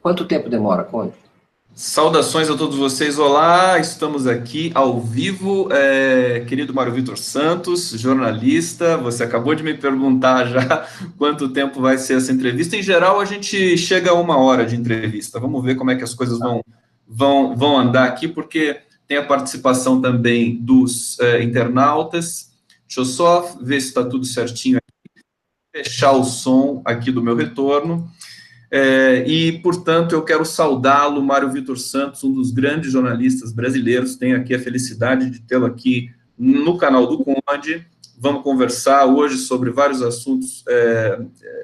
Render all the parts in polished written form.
Quanto tempo demora, Conde? Saudações a todos vocês, olá, estamos aqui ao vivo, querido Mário Vitor Santos, jornalista, você acabou de me perguntar já quanto tempo vai ser essa entrevista. Em geral, a gente chega a 1 hora de entrevista, vamos ver como é que as coisas vão andar aqui, porque tem a participação também dos internautas. Deixa eu só ver se está tudo certinho aqui, fechar o som aqui do meu retorno. E, portanto, eu quero saudá-lo, Mário Vitor Santos, um dos grandes jornalistas brasileiros. Tenho aqui a felicidade de tê-lo aqui no canal do Conde. Vamos conversar hoje sobre vários assuntos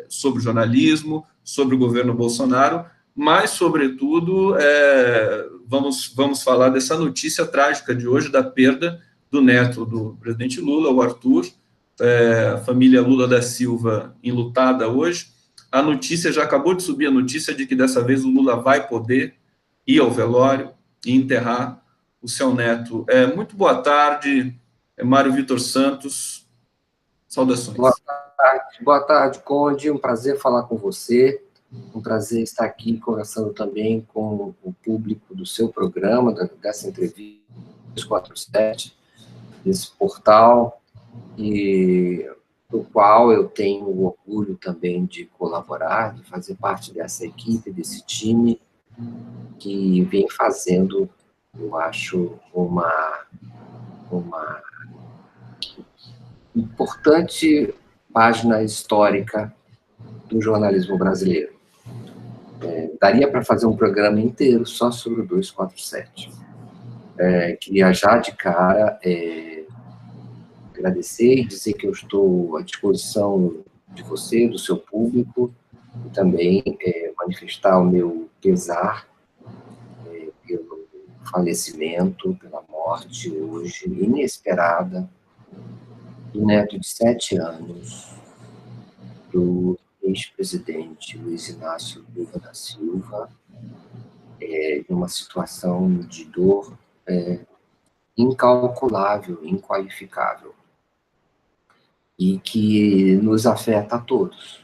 sobre jornalismo, sobre o governo Bolsonaro, mas, sobretudo, vamos falar dessa notícia trágica de hoje, da perda do neto do presidente Lula, o Arthur, a família Lula da Silva enlutada hoje. A notícia, já acabou de subir a notícia de que dessa vez o Lula vai poder ir ao velório e enterrar o seu neto. Muito boa tarde, Mário Vitor Santos, saudações. Boa tarde, Conde, um prazer falar com você, um prazer estar aqui conversando também com o público do seu programa, dessa entrevista 247, desse portal, e do qual eu tenho o orgulho também de colaborar, de fazer parte dessa equipe, desse time, que vem fazendo, eu acho, uma importante página histórica do jornalismo brasileiro. Daria para fazer um programa inteiro só sobre o 247. Queria já de cara agradecer e dizer que eu estou à disposição de você, do seu público, e também manifestar o meu pesar pelo falecimento, pela morte hoje inesperada do neto de 7 anos do ex-presidente Luiz Inácio Lula da Silva, em uma situação de dor incalculável, inqualificável, e que nos afeta a todos.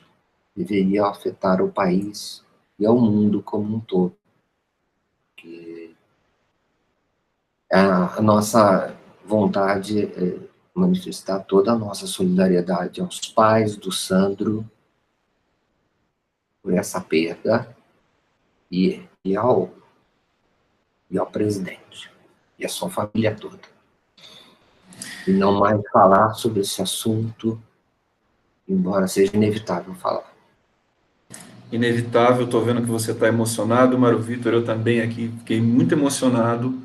Deveria afetar o país e ao mundo como um todo. Que a nossa vontade é manifestar toda a nossa solidariedade aos pais do Sandro por essa perda e ao presidente e a sua família toda. E não mais falar sobre esse assunto, embora seja inevitável falar. Inevitável, estou vendo que você está emocionado, Mário Vitor, eu também aqui fiquei muito emocionado,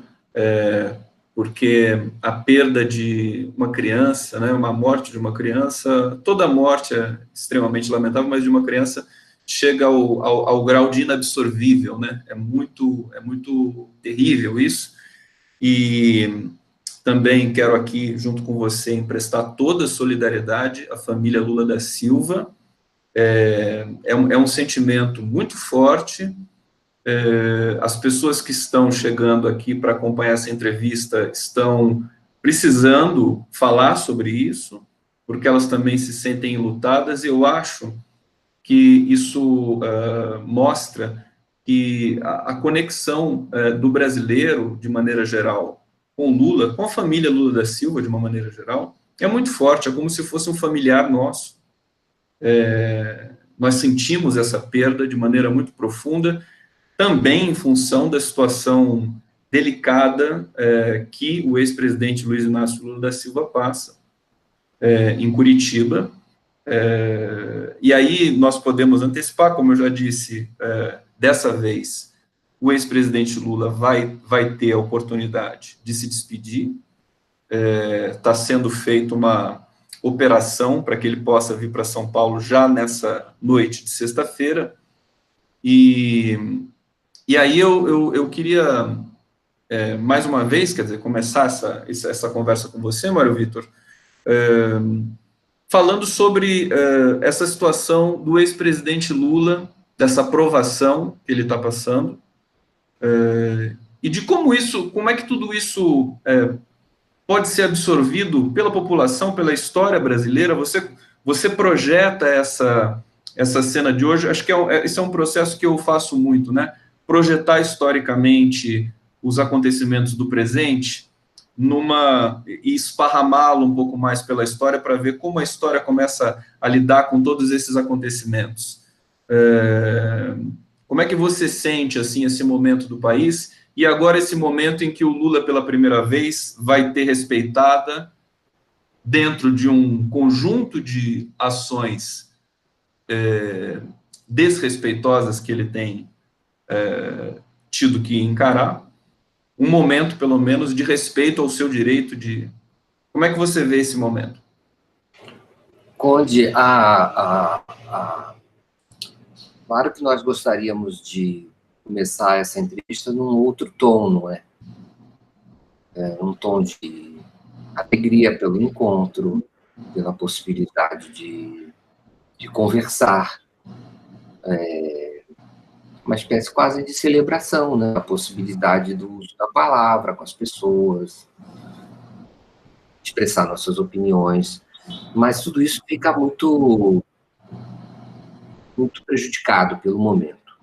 porque a perda de uma criança, né, uma morte de uma criança, toda morte é extremamente lamentável, mas de uma criança chega ao grau de inabsorvível, né? É muito terrível isso. E também quero aqui, junto com você, emprestar toda a solidariedade à família Lula da Silva. É um sentimento muito forte. As pessoas que estão chegando aqui para acompanhar essa entrevista estão precisando falar sobre isso, porque elas também se sentem enlutadas, e eu acho que isso mostra que a conexão do brasileiro, de maneira geral, com Lula, com a família Lula da Silva, de uma maneira geral, é muito forte, é como se fosse um familiar nosso. Nós sentimos essa perda de maneira muito profunda, também em função da situação delicada que o ex-presidente Luiz Inácio Lula da Silva passa em Curitiba. E aí nós podemos antecipar, como eu já disse, dessa vez o ex-presidente Lula vai ter a oportunidade de se despedir. Está sendo feita uma operação para que ele possa vir para São Paulo já nessa noite de sexta-feira. E aí eu queria, mais uma vez, quer dizer, começar essa conversa com você, Mário Vitor, falando sobre essa situação do ex-presidente Lula, dessa aprovação que ele está passando, e de como é que tudo isso pode ser absorvido pela população, pela história brasileira. Você projeta essa cena de hoje, acho que esse é um processo que eu faço muito, né? Projetar historicamente os acontecimentos do presente e esparramá-lo um pouco mais pela história para ver como a história começa a lidar com todos esses acontecimentos. Como é que você sente, assim, esse momento do país, e agora esse momento em que o Lula, pela primeira vez, vai ter respeitada, dentro de um conjunto de ações desrespeitosas que ele tem tido que encarar, um momento, pelo menos, de respeito ao seu direito de... Como é que você vê esse momento? Conde, claro que nós gostaríamos de começar essa entrevista num outro tom, não é? Um tom de alegria pelo encontro, pela possibilidade de conversar, uma espécie quase de celebração, né? A possibilidade do uso da palavra com as pessoas, expressar nossas opiniões, mas tudo isso fica muito prejudicado pelo momento.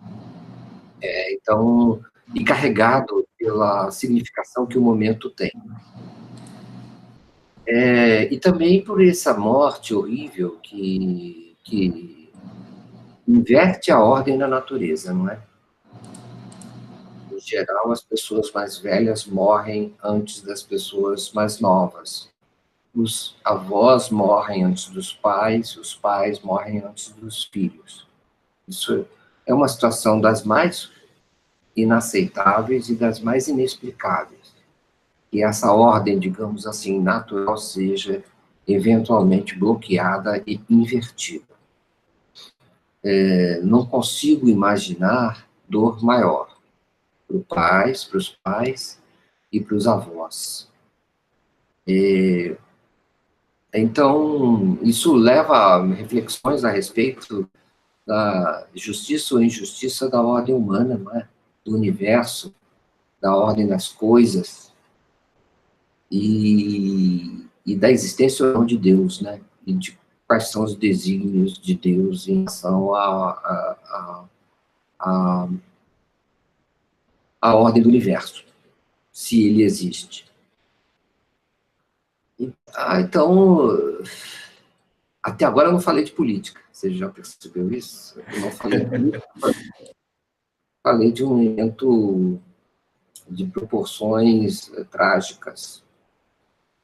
Então, e carregado pela significação que o momento tem. E também por essa morte horrível que inverte a ordem da natureza, não é? Em geral, as pessoas mais velhas morrem antes das pessoas mais novas. Os avós morrem antes dos pais, os pais morrem antes dos filhos. Isso é uma situação das mais inaceitáveis e das mais inexplicáveis. Que essa ordem, digamos assim, natural, seja eventualmente bloqueada e invertida. Não consigo imaginar dor maior para os pais e para os avós. Então, isso leva a reflexões a respeito da justiça ou injustiça da ordem humana, não é? Do universo, da ordem das coisas, e da existência ou não de Deus, né? E de quais são os desígnios de Deus em relação à ordem do universo, se ele existe. Então, até agora eu não falei de política, você já percebeu isso? Eu não falei de política, falei de um evento de proporções trágicas,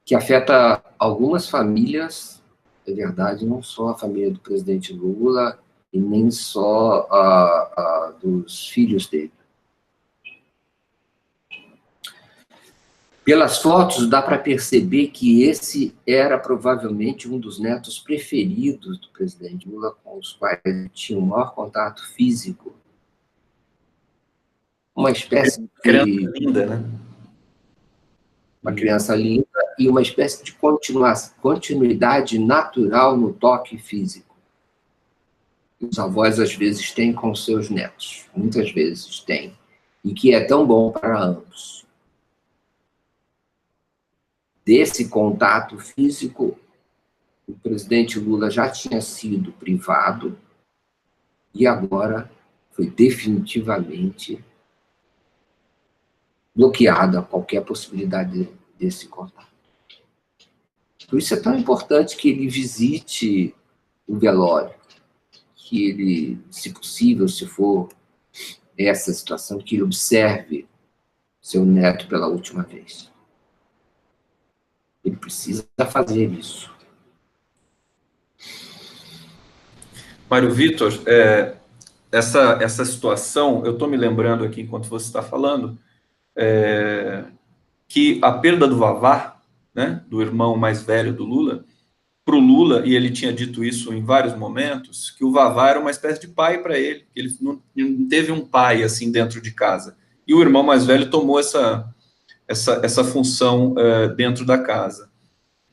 que afeta algumas famílias, é verdade, não só a família do presidente Lula, e nem só a dos filhos dele. Pelas fotos, dá para perceber que esse era provavelmente um dos netos preferidos do presidente Lula, com os quais ele tinha o maior contato físico. Uma espécie de... Criança linda, né? Uma criança linda e uma espécie de continuidade natural no toque físico. Os avós, às vezes, têm com seus netos. Muitas vezes têm. E que é tão bom para ambos. Desse contato físico, o presidente Lula já tinha sido privado e agora foi definitivamente bloqueada qualquer possibilidade desse contato. Por isso é tão importante que ele visite o velório, que ele, se possível, se for essa situação, que ele observe seu neto pela última vez. Ele precisa fazer isso. Mário Vitor, essa situação, eu estou me lembrando aqui, enquanto você está falando, que a perda do Vavá, né, do irmão mais velho do Lula, para o Lula, e ele tinha dito isso em vários momentos, que o Vavá era uma espécie de pai para ele, que ele não teve um pai assim dentro de casa. E o irmão mais velho tomou essa função dentro da casa.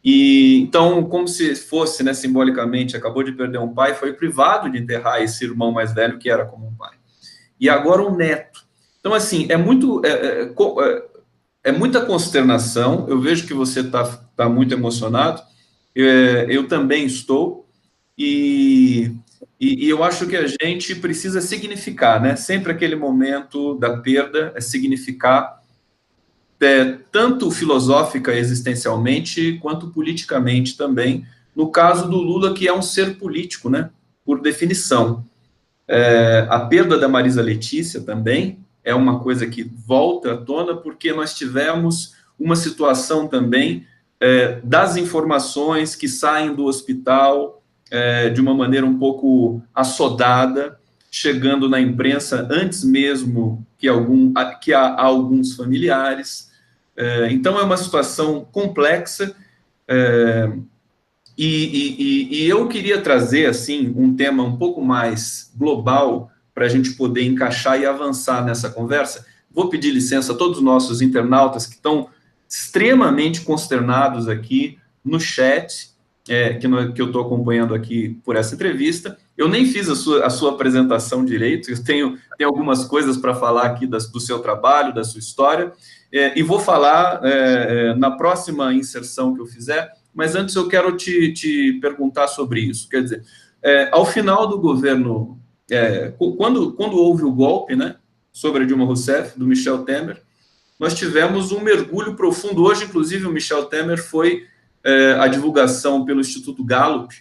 E então, como se fosse, né, simbolicamente, acabou de perder um pai, foi privado de enterrar esse irmão mais velho, que era como um pai. E agora um neto. Então, assim, é muita consternação. Eu vejo que você está muito emocionado. Eu também estou. E e eu acho que a gente precisa significar, né? Sempre aquele momento da perda é significar, tanto filosófica, existencialmente, quanto politicamente também. No caso do Lula, que é um ser político, né? Por definição. A perda da Marisa Letícia também é uma coisa que volta à tona, porque nós tivemos uma situação também das informações que saem do hospital de uma maneira um pouco assodada, chegando na imprensa antes mesmo que a alguns familiares. Então, é uma situação complexa, e eu queria trazer, assim, um tema um pouco mais global para a gente poder encaixar e avançar nessa conversa. Vou pedir licença a todos os nossos internautas que estão extremamente consternados aqui no chat, que eu estou acompanhando aqui por essa entrevista. Eu nem fiz a sua apresentação direito, eu tenho algumas coisas para falar aqui do seu trabalho, da sua história, e vou falar na próxima inserção que eu fizer, mas antes eu quero te perguntar sobre isso. Quer dizer, ao final do governo, quando houve o golpe, né, sobre a Dilma Rousseff, do Michel Temer, nós tivemos um mergulho profundo. Hoje, inclusive, o Michel Temer foi a divulgação pelo Instituto Gallup,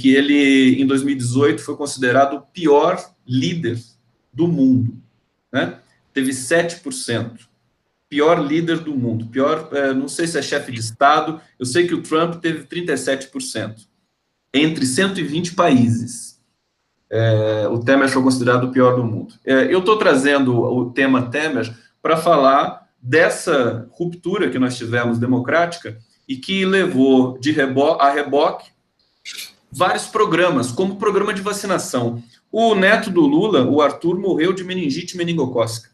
que ele, em 2018, foi considerado o pior líder do mundo, né? Teve 7%. Pior líder do mundo, não sei se é chefe de Estado, eu sei que o Trump teve 37%, entre 120 países. O Temer foi considerado o pior do mundo. Eu estou trazendo o tema Temer para falar dessa ruptura que nós tivemos democrática e que levou a reboque vários programas, como o programa de vacinação. O neto do Lula, o Arthur, morreu de meningite meningocócica.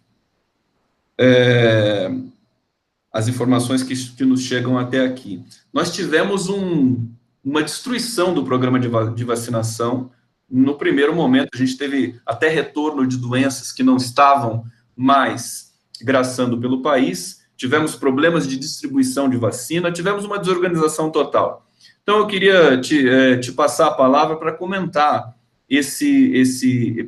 As informações que nos chegam até aqui. Nós tivemos uma destruição do programa de vacinação. No primeiro momento, a gente teve até retorno de doenças que não estavam mais graçando pelo país, tivemos problemas de distribuição de vacina, tivemos uma desorganização total. Então, eu queria te passar a palavra para comentar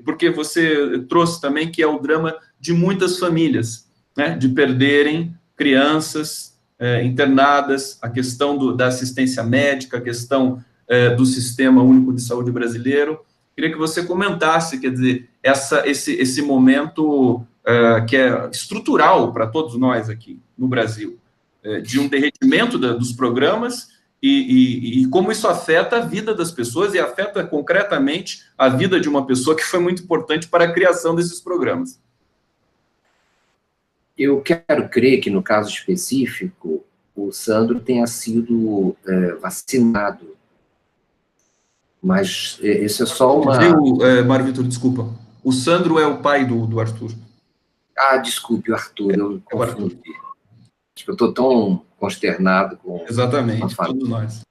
porque você trouxe também que é o drama de muitas famílias, né, de perderem crianças internadas, a questão da assistência médica, a questão do Sistema Único de Saúde brasileiro. Queria que você comentasse, quer dizer, esse momento que é estrutural para todos nós aqui no Brasil, de um derretimento dos programas e como isso afeta a vida das pessoas e afeta concretamente a vida de uma pessoa que foi muito importante para a criação desses programas. Eu quero crer que, no caso específico, o Sandro tenha sido vacinado. Mas isso é só uma... Mário Vitor, desculpa. O Sandro é o pai do Arthur. Ah, desculpe, o Arthur, eu confundi. Acho que eu estou tão consternado com... Exatamente, todos nós.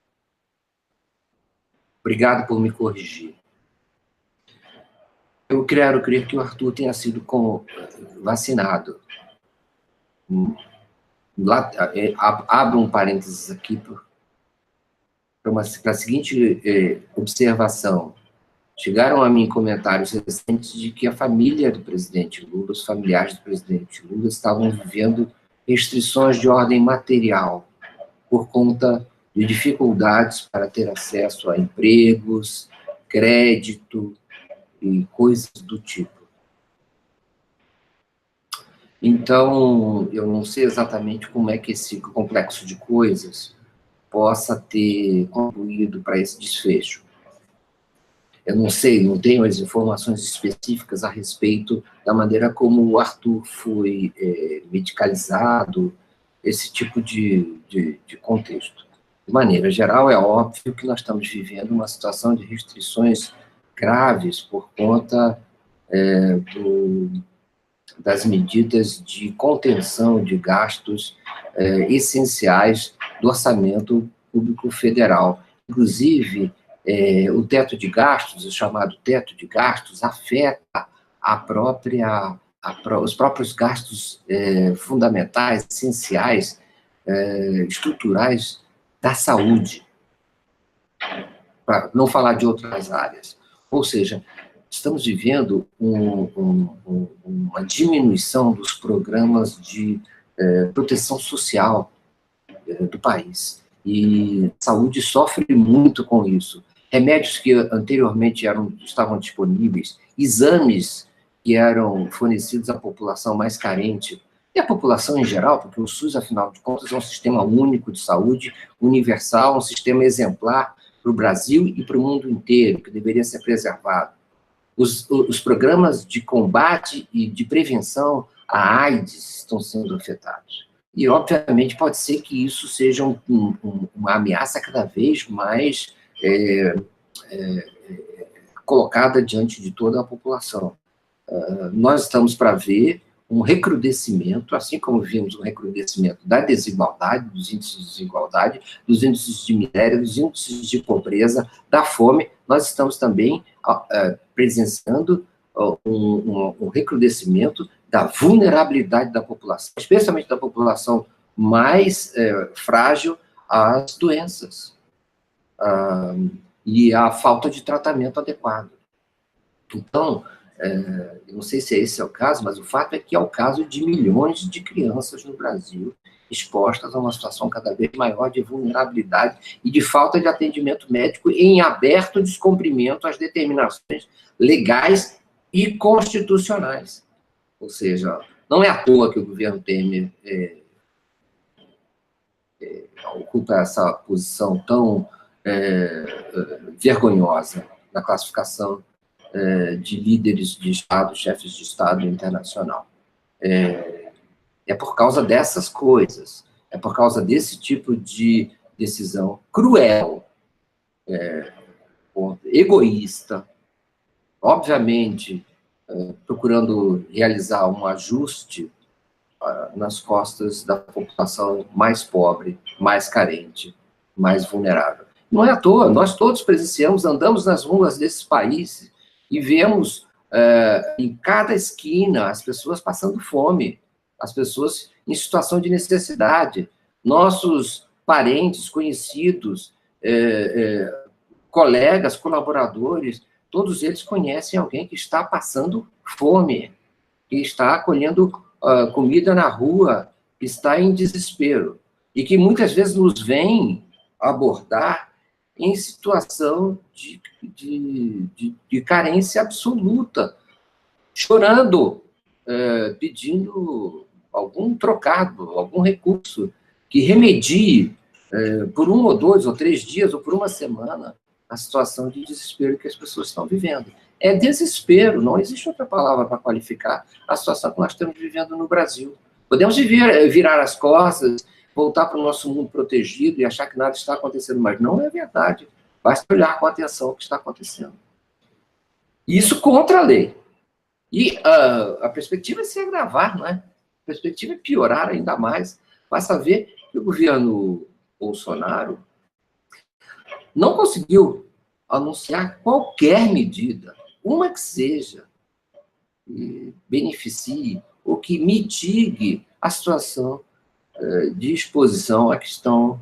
Obrigado por me corrigir. Eu quero crer que o Arthur tenha sido vacinado. Abro um parênteses aqui para a seguinte observação. Chegaram a mim comentários recentes de que a família do presidente Lula, os familiares do presidente Lula, estavam vivendo restrições de ordem material por conta de dificuldades para ter acesso a empregos, crédito e coisas do tipo. Então, eu não sei exatamente como é que esse complexo de coisas possa ter contribuído para esse desfecho. Eu não sei, não tenho as informações específicas a respeito da maneira como o Arthur foi medicalizado, esse tipo de contexto. De maneira geral, é óbvio que nós estamos vivendo uma situação de restrições graves por conta das medidas de contenção de gastos essenciais do orçamento público federal. Inclusive, o teto de gastos, o chamado teto de gastos, afeta os próprios gastos fundamentais, essenciais, estruturais da saúde, para não falar de outras áreas. Ou seja, estamos vivendo uma diminuição dos programas de proteção social do país. E a saúde sofre muito com isso. Remédios que anteriormente estavam disponíveis, exames que eram fornecidos à população mais carente, e a população em geral, porque o SUS, afinal de contas, é um sistema único de saúde, universal, um sistema exemplar para o Brasil e para o mundo inteiro, que deveria ser preservado. Os programas de combate e de prevenção à AIDS estão sendo afetados. E, obviamente, pode ser que isso seja uma ameaça cada vez mais colocada diante de toda a população. Nós estamos para ver um recrudescimento, assim como vimos um recrudescimento da desigualdade, dos índices de desigualdade, dos índices de miséria, dos índices de pobreza, da fome, nós estamos também presenciando um recrudescimento da vulnerabilidade da população, especialmente da população mais frágil às doenças e à falta de tratamento adequado. Então, eu não sei se esse é o caso, mas o fato é que é o caso de milhões de crianças no Brasil expostas a uma situação cada vez maior de vulnerabilidade e de falta de atendimento médico em aberto descumprimento às determinações legais e constitucionais. Ou seja, não é à toa que o governo Temer ocupa essa posição tão vergonhosa na classificação de líderes de Estado, chefes de Estado internacional. É por causa dessas coisas, é por causa desse tipo de decisão cruel, egoísta, obviamente, procurando realizar um ajuste nas costas da população mais pobre, mais carente, mais vulnerável. Não é à toa, nós todos presenciamos, andamos nas ruas desses países e vemos em cada esquina as pessoas passando fome, as pessoas em situação de necessidade, nossos parentes, conhecidos, colegas, colaboradores, todos eles conhecem alguém que está passando fome, que está colhendo comida na rua, que está em desespero, e que muitas vezes nos vem abordar em situação de carência absoluta, chorando, pedindo algum trocado, algum recurso que remedie por 1 ou 2 ou 3 dias ou por uma semana a situação de desespero que as pessoas estão vivendo. É desespero, não existe outra palavra para qualificar a situação que nós estamos vivendo no Brasil. Podemos virar as costas, voltar para o nosso mundo protegido e achar que nada está acontecendo, mas não é verdade. Basta olhar com atenção o que está acontecendo. Isso contra a lei. E a perspectiva é se agravar, não é? A perspectiva é piorar ainda mais. Basta ver que o governo Bolsonaro não conseguiu anunciar qualquer medida, uma que seja, que beneficie ou que mitigue a situação de exposição a que estão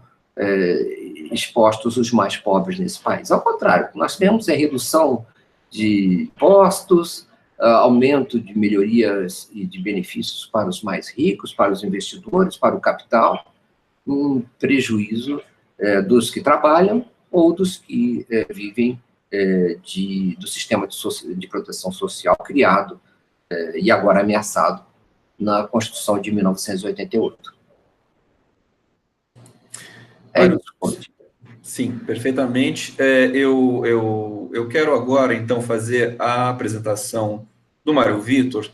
expostos os mais pobres nesse país. Ao contrário, nós temos a redução de impostos, aumento de melhorias e de benefícios para os mais ricos, para os investidores, para o capital, em prejuízo dos que trabalham ou dos que vivem do sistema de proteção social criado e agora ameaçado na Constituição de 1988. Sim, perfeitamente. Eu quero agora, então, fazer a apresentação do Mário Vitor.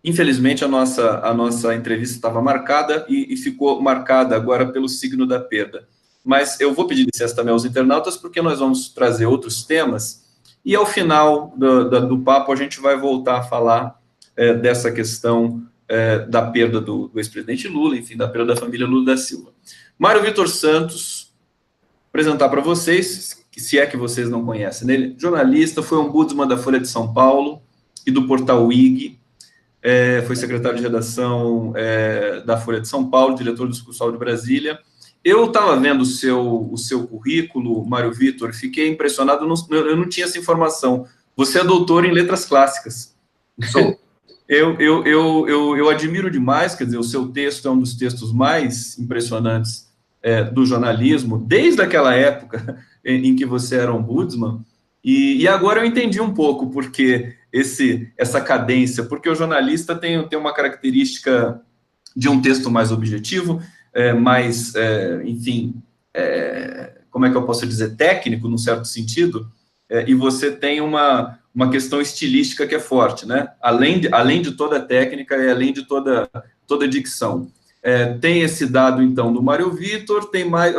Infelizmente, a nossa entrevista estava marcada e ficou marcada agora pelo signo da perda. Mas eu vou pedir licença também aos internautas, porque nós vamos trazer outros temas, e ao final do papo a gente vai voltar a falar dessa questão da perda do ex-presidente Lula, enfim, da perda da família Lula da Silva. Mário Vitor Santos, apresentar para vocês, que se é que vocês não conhecem ele, jornalista, foi ombudsman da Folha de São Paulo e do portal IG, foi secretário de redação da Folha de São Paulo, diretor do Discursal de Brasília, Eu estava vendo o seu currículo, Mário Vitor, fiquei impressionado, eu não tinha essa informação. Você é doutor em letras clássicas. Sou. Eu admiro demais, quer dizer, o seu texto é um dos textos mais impressionantes do jornalismo, desde aquela época em que você era ombudsman, e agora eu entendi um pouco porque essa cadência, porque o jornalista tem uma característica de um texto mais objetivo, enfim, como é que eu posso dizer, técnico, num certo sentido, e você tem uma questão estilística que é forte, né? Além de toda a técnica e além de toda a dicção. Tem esse dado, então, do Mário Vitor, tem mais...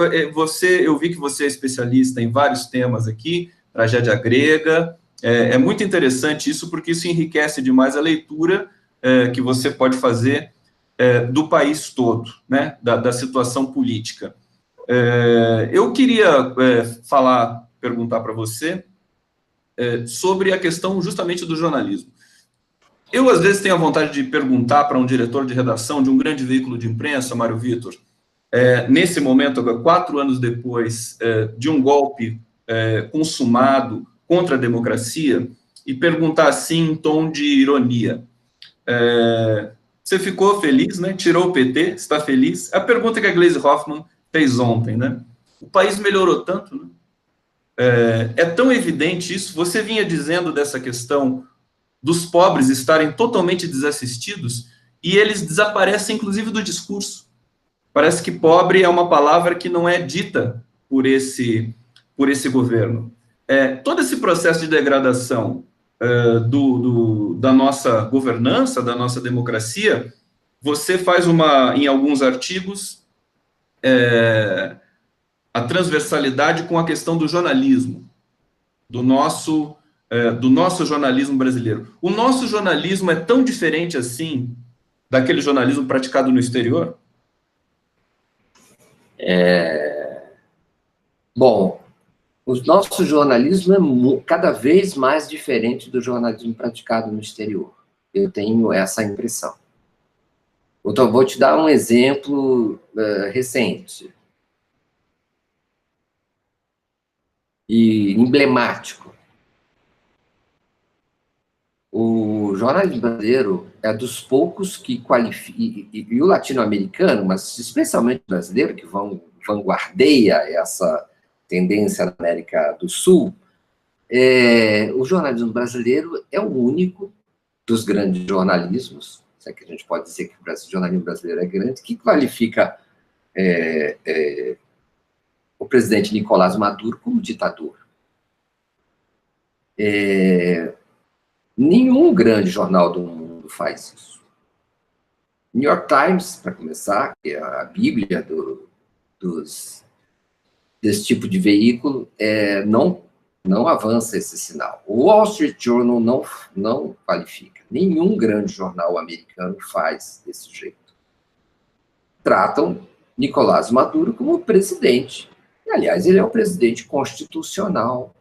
eu vi que você é especialista em vários temas aqui, tragédia grega, é muito interessante isso, porque isso enriquece demais a leitura que você pode fazer do país todo, né? Da situação política. Eu queria perguntar para você sobre a questão justamente do jornalismo. Eu, às vezes, tenho a vontade de perguntar para um diretor de redação de um grande veículo de imprensa, Mário Vitor, nesse momento, 4 anos depois de um golpe consumado contra a democracia, e perguntar assim em tom de ironia. Você ficou feliz, né? Tirou o PT, está feliz? A pergunta que a Gleisi Hoffmann fez ontem, né? O país melhorou tanto, né? É tão evidente isso. Você vinha dizendo dessa questão dos pobres estarem totalmente desassistidos e eles desaparecem, inclusive, do discurso. Parece que pobre é uma palavra que não é dita por esse governo. Todo esse processo de degradação da nossa governança, da nossa democracia, você faz em alguns artigos, a transversalidade com a questão do jornalismo, do nosso jornalismo brasileiro. O nosso jornalismo é tão diferente assim daquele jornalismo praticado no exterior? Bom, o nosso jornalismo é cada vez mais diferente do jornalismo praticado no exterior. Eu tenho essa impressão. Então, vou te dar um exemplo recente e emblemático. O jornalismo brasileiro é dos poucos que qualifica, e o latino-americano, mas especialmente o brasileiro, que vanguardeia essa tendência na América do Sul, o jornalismo brasileiro é o único dos grandes jornalismos, se é que a gente pode dizer que o jornalismo brasileiro é grande, que qualifica o presidente Nicolás Maduro como ditador. Nenhum grande jornal do mundo faz isso. New York Times, para começar, que é a bíblia desse tipo de veículo, não avança esse sinal. O Wall Street Journal não qualifica. Nenhum grande jornal americano faz desse jeito. Tratam Nicolás Maduro como presidente. E, aliás, ele é o presidente constitucional,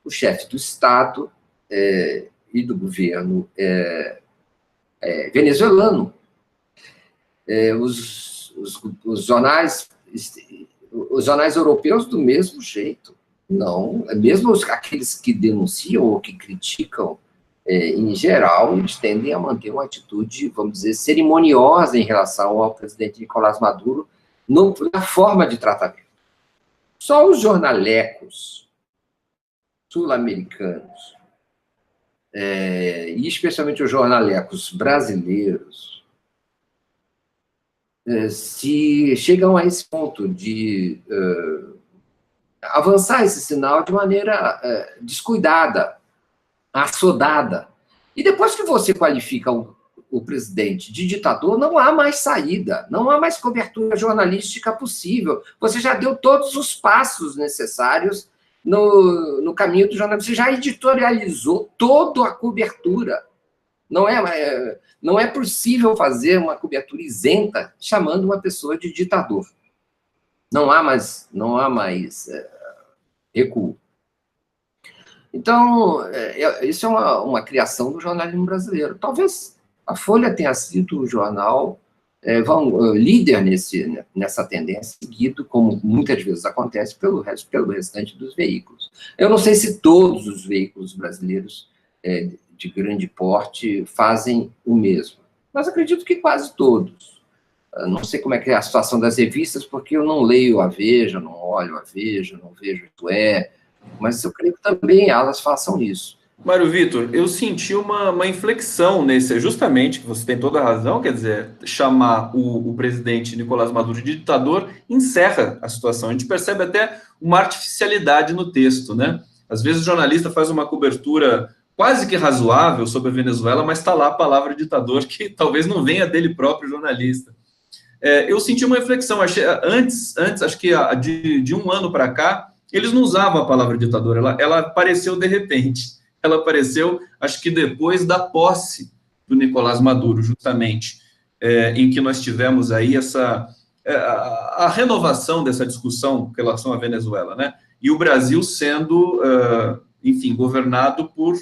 o chefe do Estado e do governo venezuelano. Os jornais europeus do mesmo jeito. Não, mesmo aqueles que denunciam ou que criticam, em geral, eles tendem a manter uma atitude, vamos dizer, cerimoniosa em relação ao presidente Nicolás Maduro na forma de tratamento. Só os jornalecos sul-americanos, e especialmente os jornalecos brasileiros, se chegam a esse ponto de avançar esse sinal de maneira descuidada, assodada. E depois que você qualifica o presidente de ditador, não há mais saída, não há mais cobertura jornalística possível. Você já deu todos os passos necessários no caminho do jornalismo, você já editorializou toda a cobertura. Não é possível fazer uma cobertura isenta chamando uma pessoa de ditador. Não há mais recuo. Então, isso é uma criação do jornalismo brasileiro. Talvez a Folha tenha sido o jornal vão líder nessa tendência, seguido, como muitas vezes acontece, pelo restante dos veículos. Eu não sei se todos os veículos brasileiros de grande porte fazem o mesmo, mas acredito que quase todos. Não sei como é que é a situação das revistas, porque eu não leio a Veja, não olho a Veja, não vejo o Isto mas eu creio que também elas façam isso. Mário Vitor, eu senti uma inflexão nesse, justamente, que você tem toda a razão, quer dizer, chamar o presidente Nicolás Maduro de ditador encerra a situação. A gente percebe até uma artificialidade no texto, né? Às vezes o jornalista faz uma cobertura quase que razoável sobre a Venezuela, mas está lá a palavra ditador, que talvez não venha dele próprio jornalista. Eu senti uma reflexão, antes acho que de um ano para cá, eles não usavam a palavra ditador, ela apareceu de repente. Ela apareceu, acho que depois da posse do Nicolás Maduro, justamente, em que nós tivemos aí a renovação dessa discussão com relação à Venezuela, né? E o Brasil sendo, enfim, governado por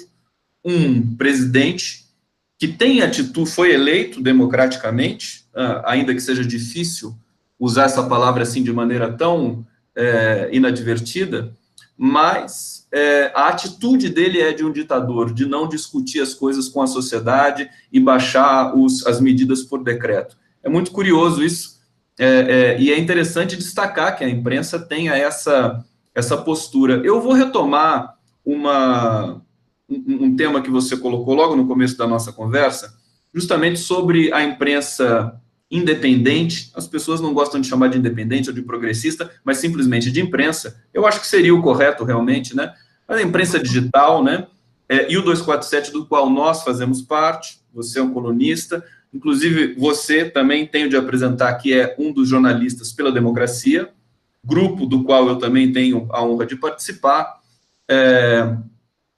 um presidente que tem atitude, foi eleito democraticamente, ainda que seja difícil usar essa palavra assim de maneira tão inadvertida, mas a atitude dele é de um ditador, de não discutir as coisas com a sociedade e baixar as medidas por decreto. É muito curioso isso, e é interessante destacar que a imprensa tenha essa postura. Eu vou retomar um tema que você colocou logo no começo da nossa conversa, justamente sobre a imprensa independente. As pessoas não gostam de chamar de independente ou de progressista, mas simplesmente de imprensa. Eu acho que seria o correto, realmente, né? A imprensa digital, né? E o 247, do qual nós fazemos parte, você é um colunista, inclusive você também tenho de apresentar que é um dos jornalistas pela democracia, grupo do qual eu também tenho a honra de participar.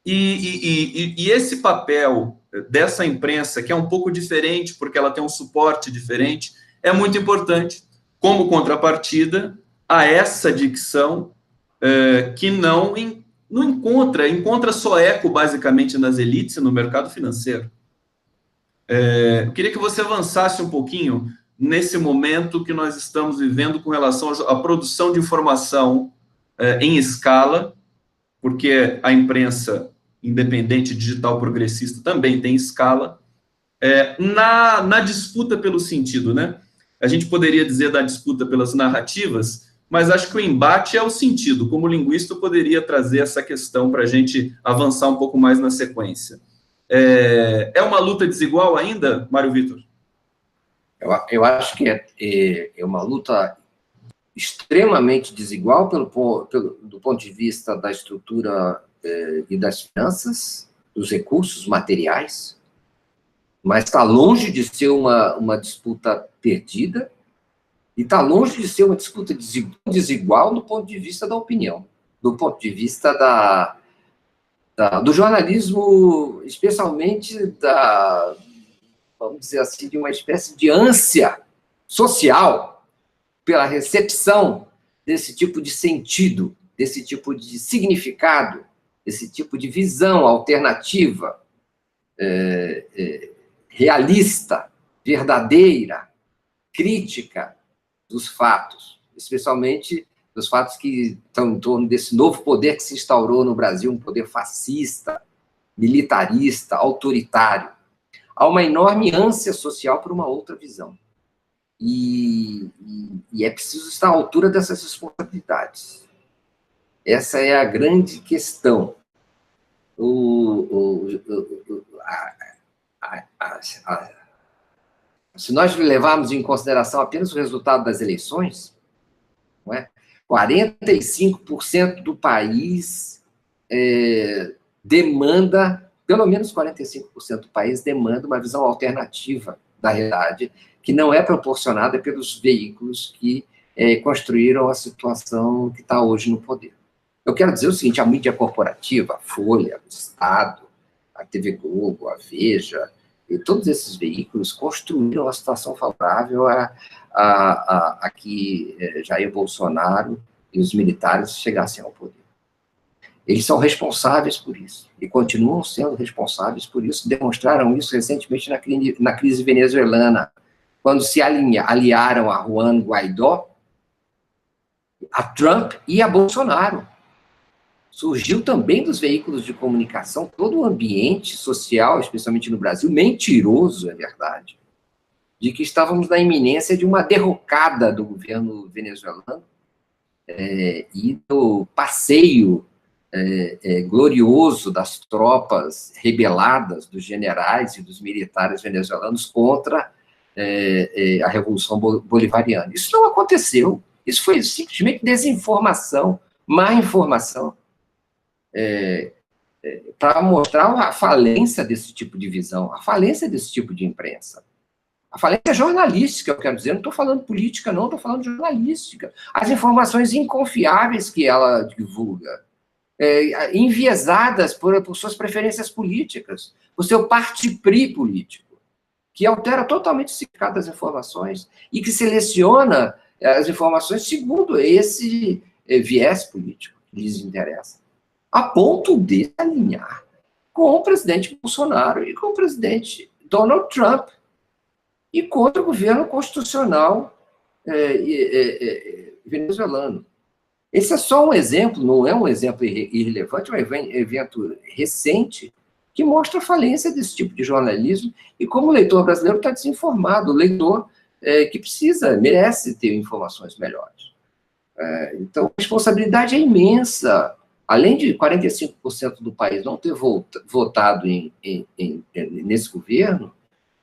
E esse papel dessa imprensa, que é um pouco diferente, porque ela tem um suporte diferente, é muito importante, como contrapartida a essa dicção que não encontra só eco, basicamente, nas elites e no mercado financeiro. Eu queria que você avançasse um pouquinho nesse momento que nós estamos vivendo com relação à produção de informação em escala, porque a imprensa independente, digital, progressista também tem escala, na disputa pelo sentido, né? A gente poderia dizer da disputa pelas narrativas, mas acho que o embate é o sentido. Como linguista, eu poderia trazer essa questão para a gente avançar um pouco mais na sequência. É uma luta desigual ainda, Mário Vitor? Eu acho que é uma luta extremamente desigual do ponto de vista da estrutura e das finanças, dos recursos materiais, mas está longe de ser uma disputa perdida e está longe de ser uma disputa desigual do ponto de vista da opinião, do ponto de vista do jornalismo, especialmente vamos dizer assim, de uma espécie de ânsia social pela recepção desse tipo de sentido, desse tipo de significado, esse tipo de visão alternativa, realista, verdadeira, crítica dos fatos, especialmente dos fatos que estão em torno desse novo poder que se instaurou no Brasil, um poder fascista, militarista, autoritário. Há uma enorme ânsia social por uma outra visão. E é preciso estar à altura dessas responsabilidades. Essa é a grande questão. Se nós levarmos em consideração apenas o resultado das eleições, não é? 45% do país demanda, pelo menos 45% do país demanda uma visão alternativa da realidade, que não é proporcionada pelos veículos que construíram a situação que está hoje no poder. Eu quero dizer o seguinte: a mídia corporativa, a Folha, o Estado, a TV Globo, a Veja, e todos esses veículos construíram a situação favorável a que Jair Bolsonaro e os militares chegassem ao poder. Eles são responsáveis por isso, e continuam sendo responsáveis por isso, demonstraram isso recentemente na crise venezuelana, quando se aliaram a Juan Guaidó, a Trump e a Bolsonaro. Surgiu também dos veículos de comunicação todo o ambiente social, especialmente no Brasil, mentiroso, é verdade, de que estávamos na iminência de uma derrocada do governo venezuelano e do passeio glorioso das tropas rebeladas, dos generais e dos militares venezuelanos contra a Revolução Bolivariana. Isso não aconteceu. Isso foi simplesmente desinformação, má informação, para mostrar a falência desse tipo de visão, a falência desse tipo de imprensa. A falência jornalística, eu quero dizer, não estou falando política, não, estou falando jornalística. As informações inconfiáveis que ela divulga, enviesadas por suas preferências políticas, por seu parti-pris político, que altera totalmente o significado das informações e que seleciona as informações segundo esse viés político que lhes interessa, a ponto de se alinhar com o presidente Bolsonaro e com o presidente Donald Trump e contra o governo constitucional venezuelano. Esse é só um exemplo, não é um exemplo irrelevante, é um evento recente que mostra a falência desse tipo de jornalismo e como o leitor brasileiro está desinformado, o leitor que merece ter informações melhores. Então, a responsabilidade é imensa. Além de 45% do país não ter votado nesse governo,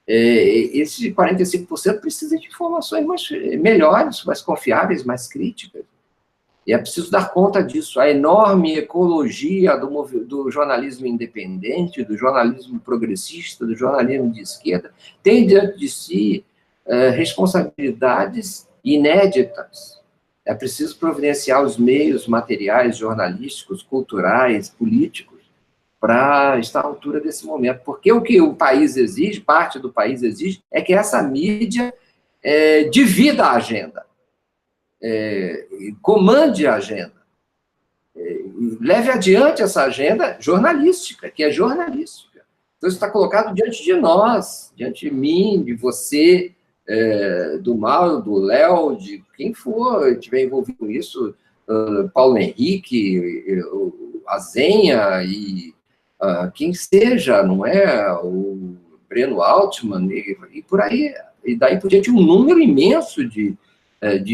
esse 45% precisa de informações melhores, mais confiáveis, mais críticas. E é preciso dar conta disso. A enorme ecologia do jornalismo independente, do jornalismo progressista, do jornalismo de esquerda, tem diante de si responsabilidades inéditas. É preciso providenciar os meios materiais, jornalísticos, culturais, políticos, para estar à altura desse momento. Porque o que o país exige, parte do país exige, é que essa mídia divida a agenda, comande a agenda, leve adiante essa agenda jornalística, que é jornalística. Então, isso está colocado diante de nós, diante de mim, de você, do Mauro, do Léo, de quem for estiver envolvido com isso, Paulo Henrique, a Zenha e quem seja, não é? O Breno Altman e por aí, e daí por diante um número imenso de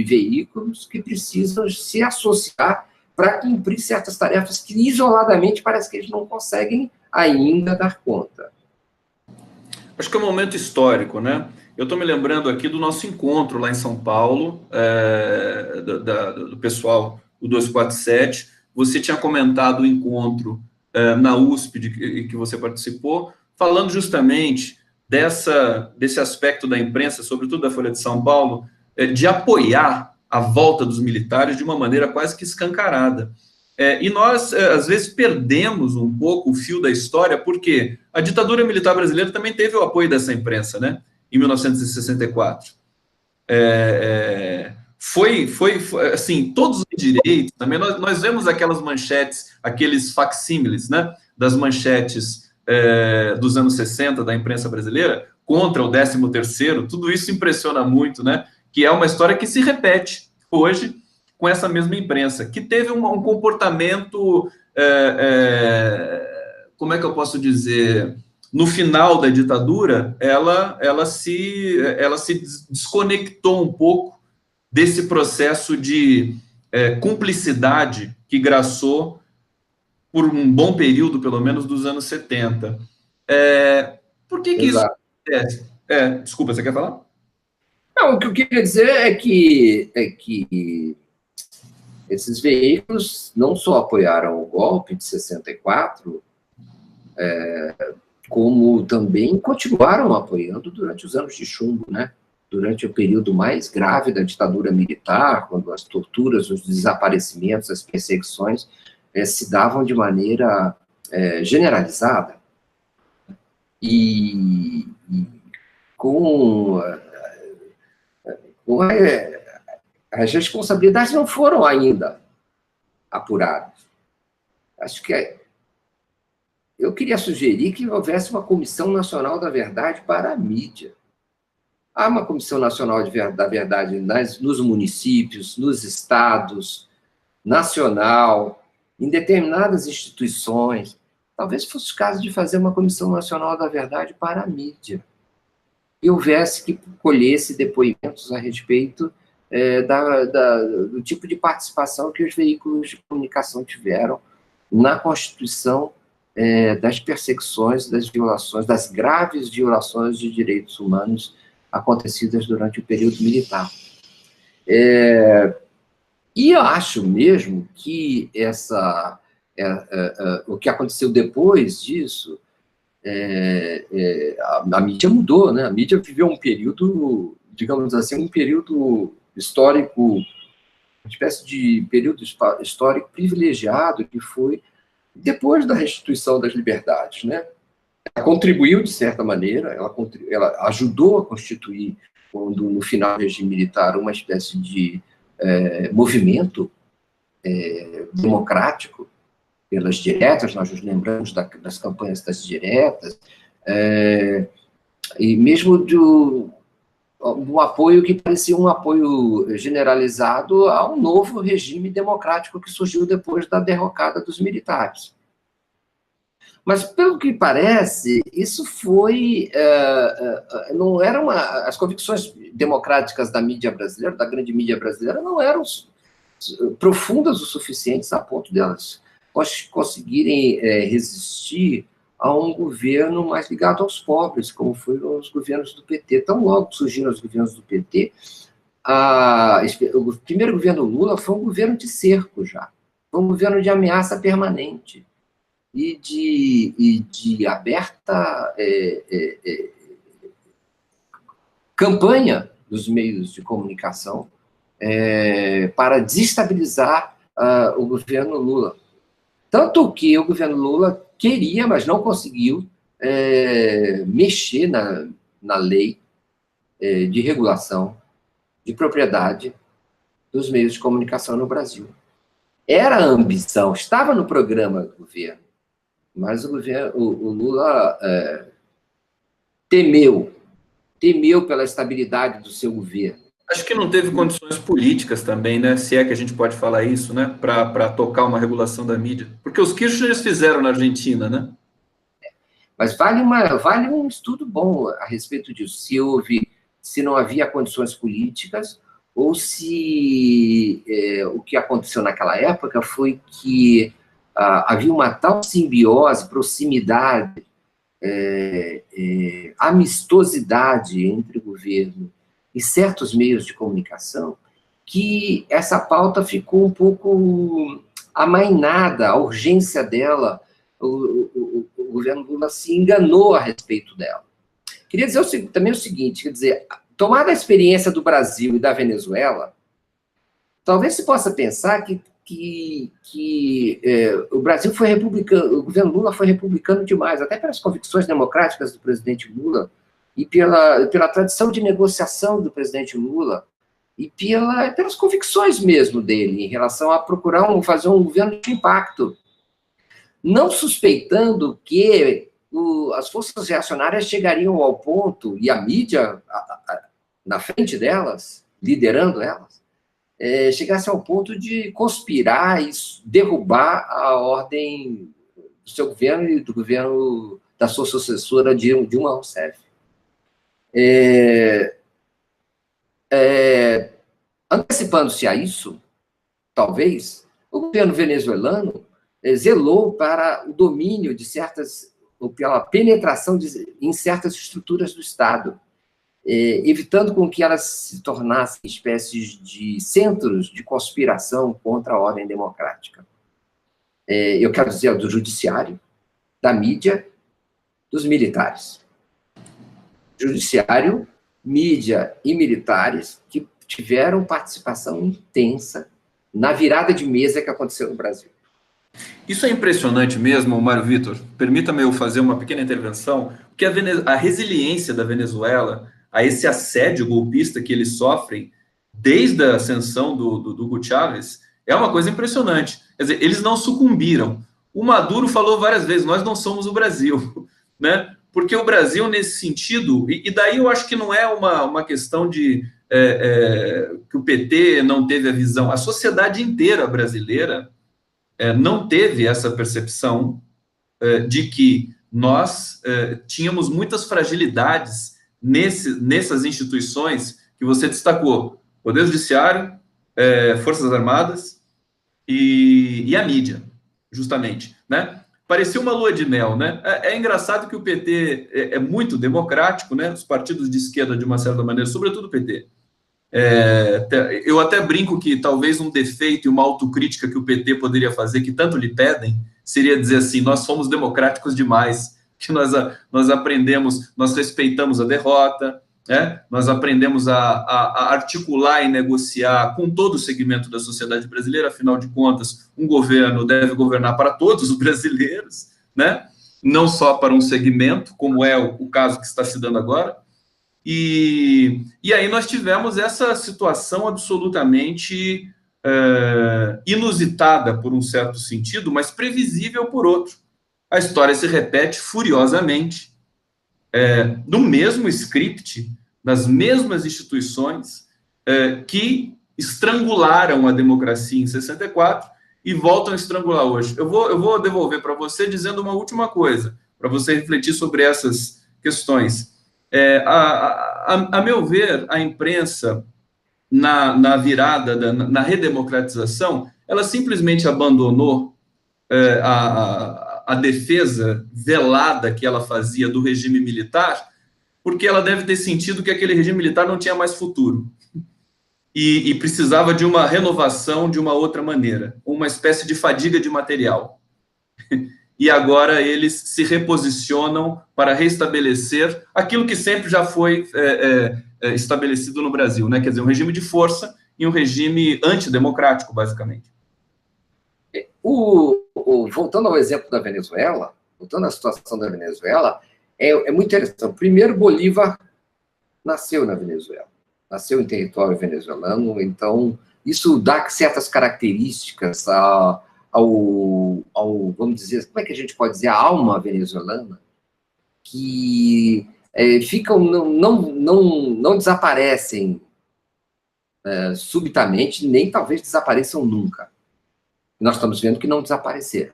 veículos que precisam se associar para cumprir certas tarefas que isoladamente parece que eles não conseguem ainda dar conta. Acho que é um momento histórico, né? Eu estou me lembrando aqui do nosso encontro lá em São Paulo, do pessoal do 247. Você tinha comentado o encontro na USP que você participou, falando justamente desse aspecto da imprensa, sobretudo da Folha de São Paulo, de apoiar a volta dos militares de uma maneira quase que escancarada. E nós, às vezes, perdemos um pouco o fio da história, porque a ditadura militar brasileira também teve o apoio dessa imprensa, né? Em 1964. Foi assim, todos os direitos, também nós vemos aquelas manchetes, aqueles facsímiles, né? Das manchetes dos anos 60 da imprensa brasileira, contra o 13º, tudo isso impressiona muito, né? Que é uma história que se repete hoje com essa mesma imprensa, que teve um comportamento, como é que eu posso dizer, no final da ditadura, ela se desconectou um pouco desse processo de cumplicidade que graçou por um bom período, pelo menos, dos anos 70. Por que isso acontece? Desculpa, você quer falar? Não, o que eu queria dizer é que esses veículos não só apoiaram o golpe de 64, como também continuaram apoiando durante os anos de chumbo, né? Durante o período mais grave da ditadura militar, quando as torturas, os desaparecimentos, as perseguições se davam de maneira generalizada. E as responsabilidades não foram ainda apuradas. Acho que eu queria sugerir que houvesse uma Comissão Nacional da Verdade para a mídia, Há uma Comissão Nacional da Verdade nos municípios, nos estados, nacional, em determinadas instituições. Talvez fosse o caso de fazer uma Comissão Nacional da Verdade para a mídia. E houvesse que colhesse depoimentos a respeito do tipo de participação que os veículos de comunicação tiveram na constituição das perseguições, das violações, das graves violações de direitos humanos acontecidas durante o período militar. E eu acho mesmo que o que aconteceu depois disso, a mídia mudou, né? A mídia viveu um período, digamos assim, um período histórico, uma espécie de período histórico privilegiado, que foi depois da restituição das liberdades, né? Ela contribuiu, de certa maneira, ela ajudou a constituir, no final do regime militar, uma espécie de movimento democrático pelas diretas. Nós nos lembramos das campanhas das diretas, e mesmo do apoio que parecia um apoio generalizado a um novo regime democrático que surgiu depois da derrocada dos militares. Mas, pelo que parece, isso foi... não eram as convicções democráticas da mídia brasileira, da grande mídia brasileira, não eram profundas o suficientes a ponto de elas conseguirem resistir a um governo mais ligado aos pobres, como foram os governos do PT. Tão logo surgiram os governos do PT, o primeiro governo Lula foi um governo de cerco já, foi um governo de ameaça permanente e de aberta campanha dos meios de comunicação para desestabilizar o governo Lula. Tanto que o governo Lula queria, mas não conseguiu, mexer na lei de regulação de propriedade dos meios de comunicação no Brasil. Era a ambição, estava no programa do governo, mas o Lula temeu pela estabilidade do seu governo. Acho que não teve condições políticas também, né? Se é que a gente pode falar isso, né? Para tocar uma regulação da mídia. Porque os Kirchner fizeram na Argentina, né? Mas vale um estudo bom a respeito disso. Se não havia condições políticas, ou se o que aconteceu naquela época foi que havia uma tal simbiose, proximidade, amistosidade entre o governo e certos meios de comunicação, que essa pauta ficou um pouco amainada, a urgência dela, o governo Lula se enganou a respeito dela. Queria dizer também o seguinte, quer dizer, tomada a experiência do Brasil e da Venezuela, talvez se possa pensar que o Brasil foi republicano, o governo Lula foi republicano demais, até pelas convicções democráticas do presidente Lula, e pela tradição de negociação do presidente Lula, e pelas convicções mesmo dele, em relação a procurar fazer um governo de impacto, não suspeitando que as forças reacionárias chegariam ao ponto, e a mídia na frente delas, liderando elas, chegasse ao ponto de conspirar e derrubar a ordem do seu governo e do governo da sua sucessora Dilma Rousseff. Antecipando-se a isso, talvez, o governo venezuelano zelou para o domínio de ou pela penetração em certas estruturas do Estado, evitando com que elas se tornassem espécies de centros de conspiração contra a ordem democrática. Eu quero dizer do judiciário, da mídia, dos militares. Judiciário, mídia e militares que tiveram participação intensa na virada de mesa que aconteceu no Brasil. Isso é impressionante mesmo, Mário Vitor. Permita-me eu fazer uma pequena intervenção, porque a resiliência da Venezuela a esse assédio golpista que eles sofrem desde a ascensão do Hugo Chávez é uma coisa impressionante. Quer dizer, eles não sucumbiram. O Maduro falou várias vezes, nós não somos o Brasil, né? porque o Brasil, nesse sentido, e daí eu acho que não é uma questão de que o PT não teve a visão, a sociedade inteira brasileira não teve essa percepção de que nós tínhamos muitas fragilidades nessas instituições que você destacou, Poder Judiciário, Forças Armadas e a mídia, justamente, né? Parecia uma lua de mel, né? É engraçado que o PT é muito democrático, né? Os partidos de esquerda, de uma certa maneira, sobretudo o PT. Eu até brinco que talvez um defeito e uma autocrítica que o PT poderia fazer, que tanto lhe pedem, seria dizer assim: nós somos democráticos demais, que nós aprendemos, nós respeitamos a derrota, né? Nós aprendemos a articular e negociar com todo o segmento da sociedade brasileira. Afinal de contas, um governo deve governar para todos os brasileiros, né? Não só para um segmento, como é o caso que está se dando agora. E aí nós tivemos essa situação absolutamente inusitada por um certo sentido, mas previsível por outro. A história se repete furiosamente, no mesmo script, nas mesmas instituições que estrangularam a democracia em 64 e voltam a estrangular hoje. Eu vou devolver para você dizendo uma última coisa, para você refletir sobre essas questões. A meu ver, a imprensa, na virada, na redemocratização, ela simplesmente abandonou a defesa velada que ela fazia do regime militar, porque ela deve ter sentido que aquele regime militar não tinha mais futuro e precisava de uma renovação de uma outra maneira, uma espécie de fadiga de material. E agora eles se reposicionam para restabelecer aquilo que sempre já foi estabelecido no Brasil, né? Quer dizer, um regime de força e um regime antidemocrático, basicamente. Voltando ao exemplo da Venezuela, voltando à situação da Venezuela, é muito interessante. Primeiro, Bolívar nasceu na Venezuela, nasceu em território venezuelano, então isso dá certas características vamos dizer, como é que a gente pode dizer, a alma venezuelana, que ficam, não desaparecem subitamente, nem talvez desapareçam nunca. Nós estamos vendo que não desapareceram.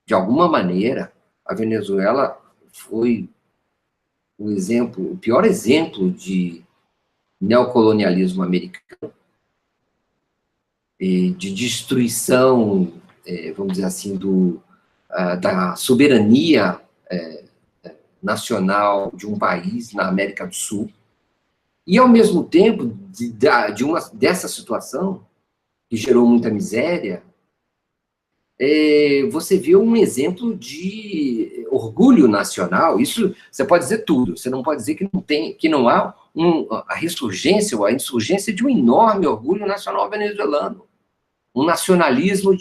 De alguma maneira, a Venezuela foi o pior exemplo de neocolonialismo americano, de destruição, vamos dizer assim, da soberania nacional de um país na América do Sul, e, ao mesmo tempo, dessa situação, que gerou muita miséria, você vê um exemplo de orgulho nacional. Isso, você pode dizer tudo, você não pode dizer que não há a ressurgência ou a insurgência de um enorme orgulho nacional venezuelano, um nacionalismo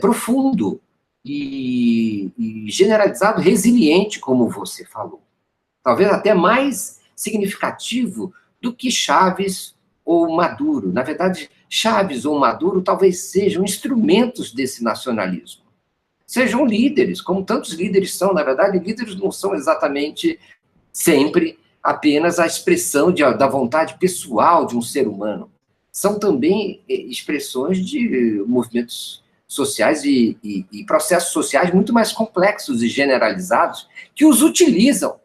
profundo e generalizado, resiliente, como você falou. Talvez até mais significativo do que Chávez ou Maduro. Na verdade, Chávez ou Maduro talvez sejam instrumentos desse nacionalismo. Sejam líderes, como tantos líderes são. Na verdade, líderes não são exatamente sempre apenas a expressão da vontade pessoal de um ser humano. São também expressões de movimentos sociais e processos sociais muito mais complexos e generalizados que os utilizam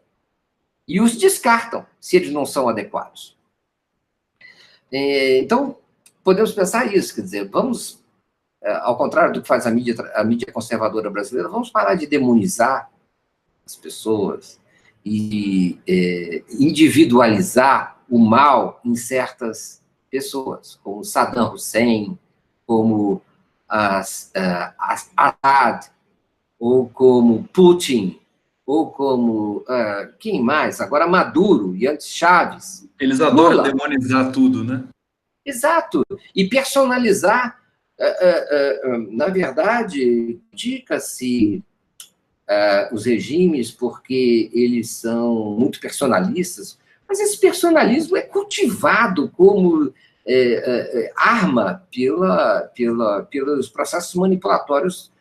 e os descartam, se eles não são adequados. Então, podemos pensar isso, quer dizer, vamos, ao contrário do que faz a mídia conservadora brasileira, vamos parar de demonizar as pessoas e individualizar o mal em certas pessoas, como Saddam Hussein, como Assad, ou como Putin, ou como quem mais? Agora Maduro, e antes Chávez. Eles adoram demonizar tudo, né? Exato. E personalizar, na verdade, critica-se os regimes porque eles são muito personalistas, mas esse personalismo é cultivado como arma pelos processos manipulatórios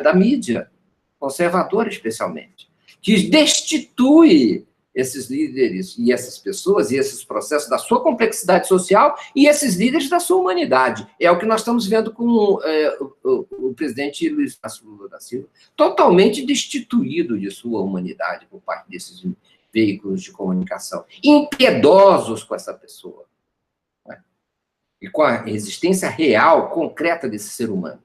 da mídia, conservadora especialmente. que destitui esses líderes e essas pessoas e esses processos da sua complexidade social e esses líderes da sua humanidade. É o que nós estamos vendo com o presidente Luiz Inácio Lula da Silva, totalmente destituído de sua humanidade por parte desses veículos de comunicação, impiedosos com essa pessoa, né? E com a existência real, concreta desse ser humano.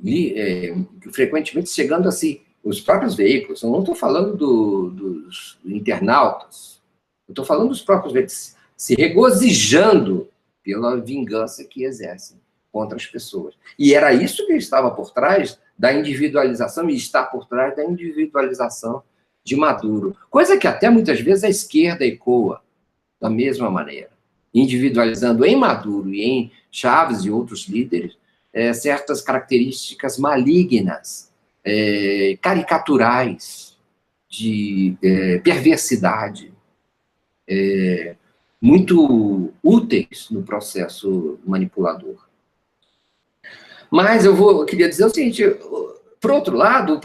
E, frequentemente chegando assim, os próprios veículos, eu não estou falando dos internautas, eu estou falando dos próprios veículos, se regozijando pela vingança que exercem contra as pessoas. E era isso que estava por trás da individualização, e está por trás da individualização de Maduro. Coisa que até muitas vezes a esquerda ecoa da mesma maneira, individualizando em Maduro e em Chávez e outros líderes certas características malignas, caricaturais, de perversidade, muito úteis no processo manipulador. Mas eu queria dizer o seguinte, por outro lado,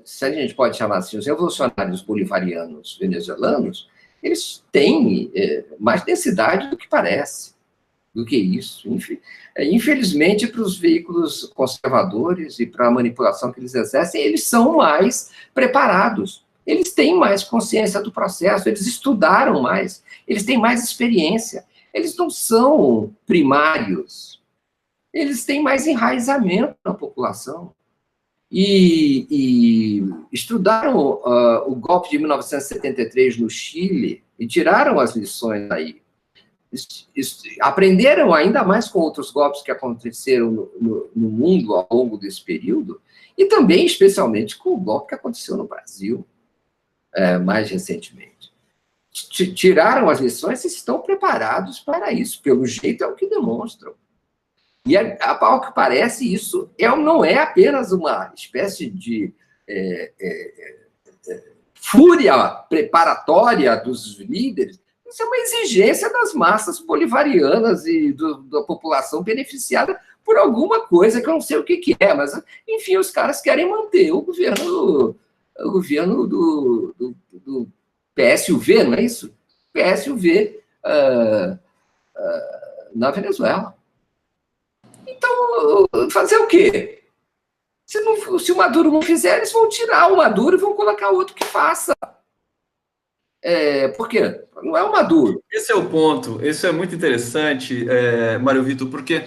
se a gente pode chamar assim, os revolucionários bolivarianos venezuelanos, eles têm mais densidade do que parece, do que isso. Infelizmente, para os veículos conservadores e para a manipulação que eles exercem, eles são mais preparados, eles têm mais consciência do processo, eles estudaram mais, eles têm mais experiência, eles não são primários, eles têm mais enraizamento na população. E estudaram o golpe de 1973 no Chile e tiraram as lições daí. Aprenderam ainda mais com outros golpes que aconteceram no mundo ao longo desse período, e também, especialmente, com o golpe que aconteceu no Brasil, mais recentemente. Tiraram as lições e estão preparados para isso, pelo jeito é o que demonstram. E, ao que parece, isso não é apenas uma espécie de fúria preparatória dos líderes, isso é uma exigência das massas bolivarianas e da população beneficiada por alguma coisa que eu não sei o que é, mas, enfim, os caras querem manter o governo do PSUV, não é isso? PSUV na Venezuela. Então, fazer o quê? Se o Maduro não fizer, eles vão tirar o Maduro e vão colocar outro que faça. Por quê? Não é o Maduro. Esse é o ponto. Esse é muito interessante, Mário Vitor, porque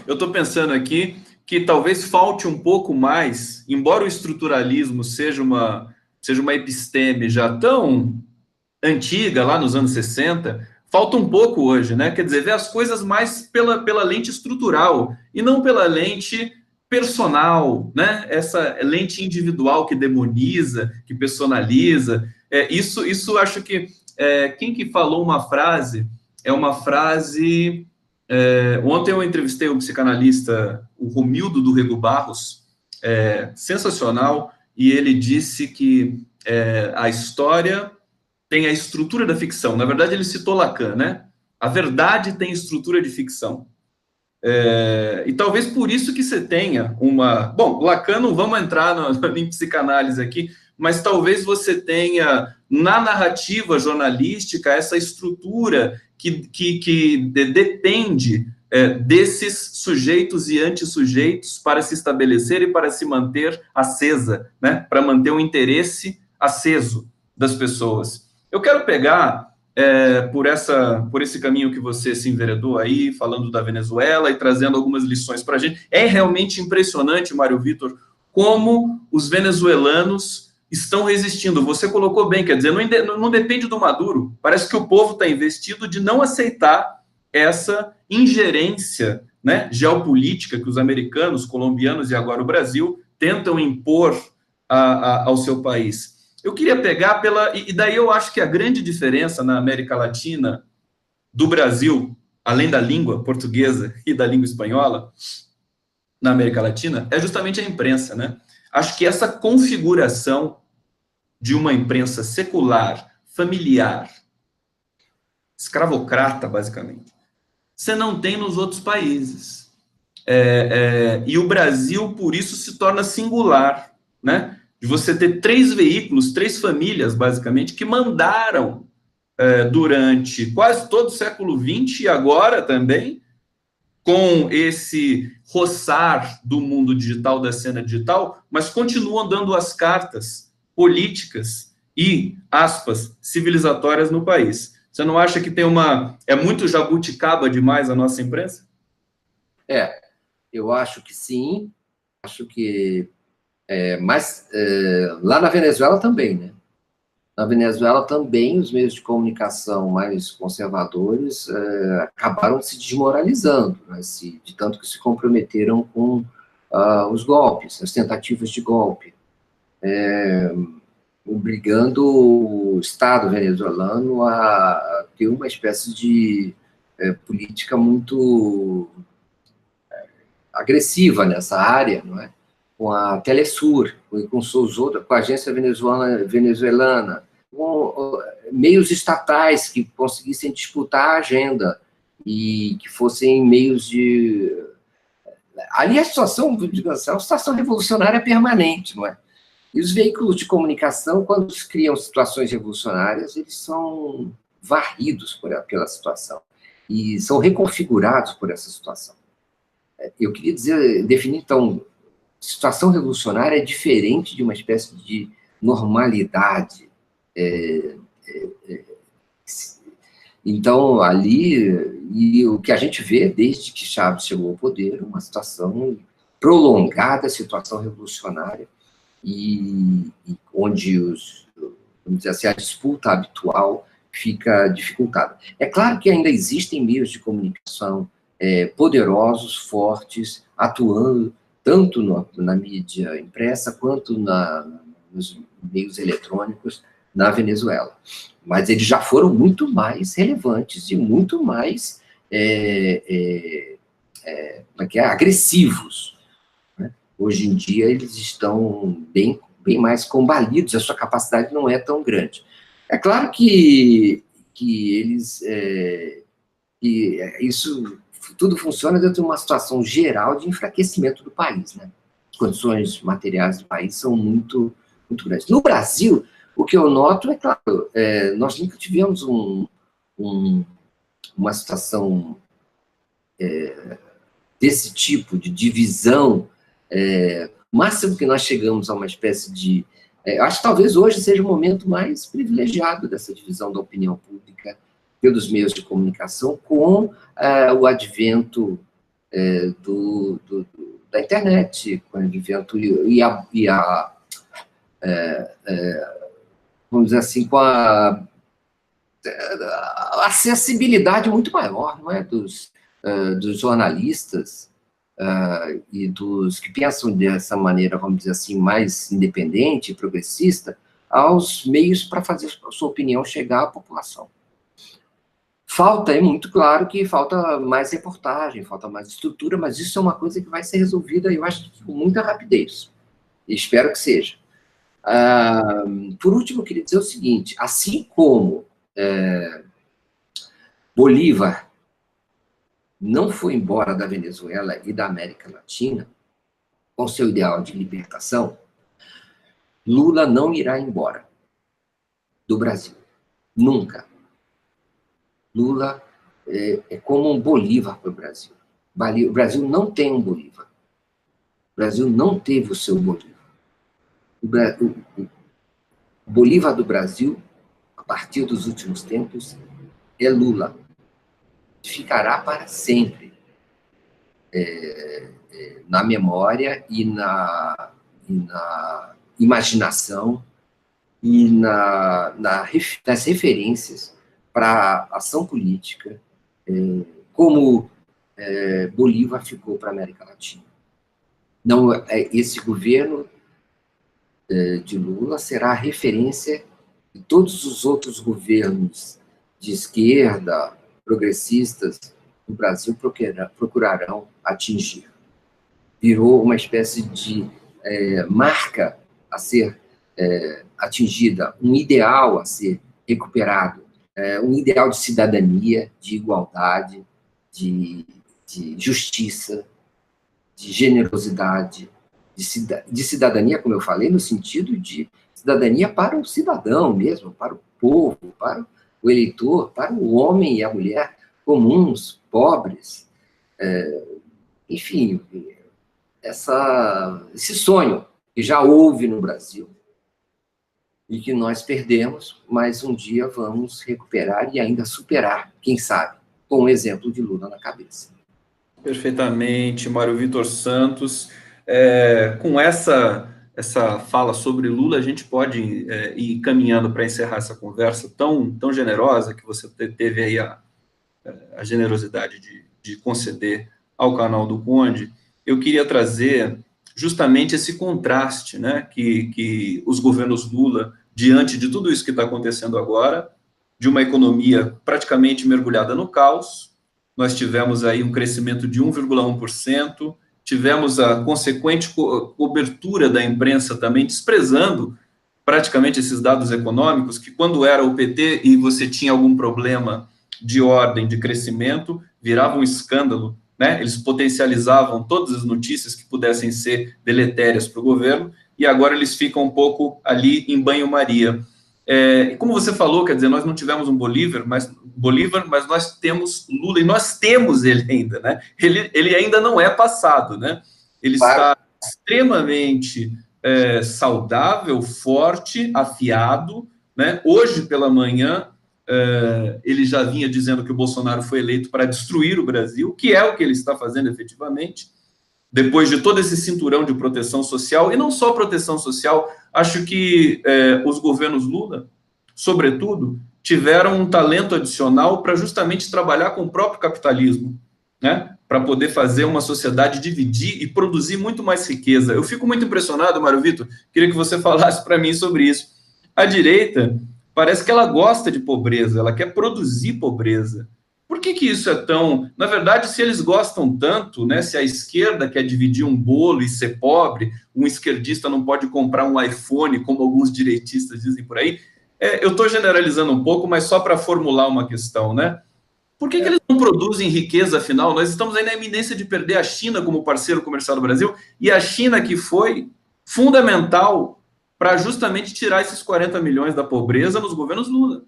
eu estou pensando aqui que talvez falte um pouco mais, embora o estruturalismo seja uma episteme já tão antiga, lá nos anos 60, falta um pouco hoje, né? Quer dizer, ver as coisas mais pela lente estrutural e não pela lente personal, né? Essa lente individual que demoniza, que personaliza. Isso acho que quem que falou uma frase é uma frase. Ontem eu entrevistei o psicanalista, o Romildo do Rego Barros, sensacional, e ele disse que a história tem a estrutura da ficção. Na verdade, ele citou Lacan, né? A verdade tem estrutura de ficção. E talvez por isso que você tenha uma... Bom, Lacan, não vamos entrar em psicanálise aqui, mas talvez você tenha, na narrativa jornalística, essa estrutura que depende desses sujeitos e antissujeitos para se estabelecer e para se manter acesa, né? Para manter o interesse aceso das pessoas. Eu quero pegar, por esse caminho que você se enveredou aí, falando da Venezuela e trazendo algumas lições para a gente. É realmente impressionante, Mário Vitor, como os venezuelanos estão resistindo. Você colocou bem, quer dizer, não depende do Maduro. Parece que o povo está investido de não aceitar essa ingerência, né, geopolítica que os americanos, colombianos e agora o Brasil tentam impor ao seu país. Eu queria pegar e daí eu acho que a grande diferença na América Latina do Brasil, além da língua portuguesa e da língua espanhola, na América Latina, é justamente a imprensa, né? Acho que essa configuração de uma imprensa secular, familiar, escravocrata, basicamente, você não tem nos outros países. E o Brasil, por isso, se torna singular, né? de você ter 3 veículos, 3 famílias, basicamente, que mandaram durante quase todo o século XX e agora também, com esse roçar do mundo digital, da cena digital, mas continuam dando as cartas políticas e, aspas, civilizatórias no país. Você não acha que tem é muito jabuticaba demais a nossa imprensa? Eu acho que sim, acho que... mas lá na Venezuela também, né? Na Venezuela também os meios de comunicação mais conservadores acabaram se desmoralizando, né? De tanto que se comprometeram com os golpes, as tentativas de golpe, obrigando o Estado venezuelano a ter uma espécie de política muito agressiva nessa área, não é? Com a Telesur, com a agência venezuelana, com meios estatais que conseguissem disputar a agenda e que fossem meios de... Ali a situação, digamos assim, é uma situação revolucionária permanente, não é? E os veículos de comunicação, quando criam situações revolucionárias, eles são varridos pela situação e são reconfigurados por essa situação. Eu queria definir, então, situação revolucionária é diferente de uma espécie de normalidade. Então, ali, e o que a gente vê desde que Chávez chegou ao poder, uma situação prolongada, situação revolucionária, e onde vamos dizer assim, a disputa habitual fica dificultada. É claro que ainda existem meios de comunicação poderosos, fortes, atuando tanto na mídia impressa quanto nos meios eletrônicos na Venezuela. Mas eles já foram muito mais relevantes e muito mais agressivos. Né? Hoje em dia, eles estão bem mais combalidos, a sua capacidade não é tão grande. É claro que eles... isso tudo funciona dentro de uma situação geral de enfraquecimento do país, né? As condições materiais do país são muito, muito grandes. No Brasil, o que eu noto é, claro, nós nunca tivemos uma situação desse tipo, de divisão. O máximo que nós chegamos a uma espécie de... acho que talvez hoje seja o momento mais privilegiado dessa divisão da opinião pública pelos meios de comunicação, com o advento da internet, com o advento vamos dizer assim, com a acessibilidade muito maior, não é, dos jornalistas e dos que pensam dessa maneira, vamos dizer assim, mais independente e progressista, aos meios para fazer a sua opinião chegar à população. É muito claro que falta mais reportagem, falta mais estrutura, mas isso é uma coisa que vai ser resolvida, eu acho, com muita rapidez. E espero que seja. Por último, eu queria dizer o seguinte, assim como Bolívar não foi embora da Venezuela e da América Latina, com seu ideal de libertação, Lula não irá embora do Brasil. Nunca. Lula é como um Bolívar para o Brasil. O Brasil não tem um Bolívar. O Brasil não teve o seu Bolívar. O Bolívar do Brasil, a partir dos últimos tempos, é Lula. Ficará para sempre na memória e na imaginação e nas referências para a ação política, como Bolívar ficou para a América Latina. Não, esse governo de Lula será a referência de todos os outros governos de esquerda, progressistas, do Brasil procurarão atingir. Virou uma espécie de marca a ser atingida, um ideal a ser recuperado, um ideal de cidadania, de igualdade, de justiça, de generosidade, de cidadania, como eu falei, no sentido de cidadania para o cidadão mesmo, para o povo, para o eleitor, para o homem e a mulher comuns, pobres, enfim, esse sonho que já houve no Brasil e que nós perdemos, mas um dia vamos recuperar e ainda superar, quem sabe, com o exemplo de Lula na cabeça. Perfeitamente, Mário Vitor Santos. Com essa fala sobre Lula, a gente pode ir caminhando para encerrar essa conversa tão generosa que você teve aí a generosidade de conceder ao canal do Conde. Eu queria trazer justamente esse contraste, né, que os governos Lula, diante de tudo isso que está acontecendo agora, de uma economia praticamente mergulhada no caos, nós tivemos aí um crescimento de 1,1%, tivemos a consequente cobertura da imprensa também desprezando praticamente esses dados econômicos, que quando era o PT e você tinha algum problema de ordem de crescimento, virava um escândalo, né? Eles potencializavam todas as notícias que pudessem ser deletérias para o governo, e agora eles ficam um pouco ali em banho-maria. E como você falou, quer dizer, nós não tivemos um Bolívar, mas nós temos Lula, e nós temos ele ainda, né? Ele ainda não é passado, né? Ele está extremamente saudável, forte, afiado, né? Hoje pela manhã, ele já vinha dizendo que o Bolsonaro foi eleito para destruir o Brasil, que é o que ele está fazendo efetivamente, depois de todo esse cinturão de proteção social, e não só proteção social, acho que os governos Lula, sobretudo, tiveram um talento adicional para justamente trabalhar com o próprio capitalismo, né? Para poder fazer uma sociedade dividir e produzir muito mais riqueza. Eu fico muito impressionado, Mário Vitor, queria que você falasse para mim sobre isso. A direita parece que ela gosta de pobreza, ela quer produzir pobreza. Por que isso é tão... Na verdade, se eles gostam tanto, né, se a esquerda quer dividir um bolo e ser pobre, um esquerdista não pode comprar um iPhone, como alguns direitistas dizem por aí, eu estou generalizando um pouco, mas só para formular uma questão, né? Por que eles não produzem riqueza, afinal? Nós estamos aí na iminência de perder a China como parceiro comercial do Brasil, e a China que foi fundamental para justamente tirar esses 40 milhões da pobreza nos governos Lula.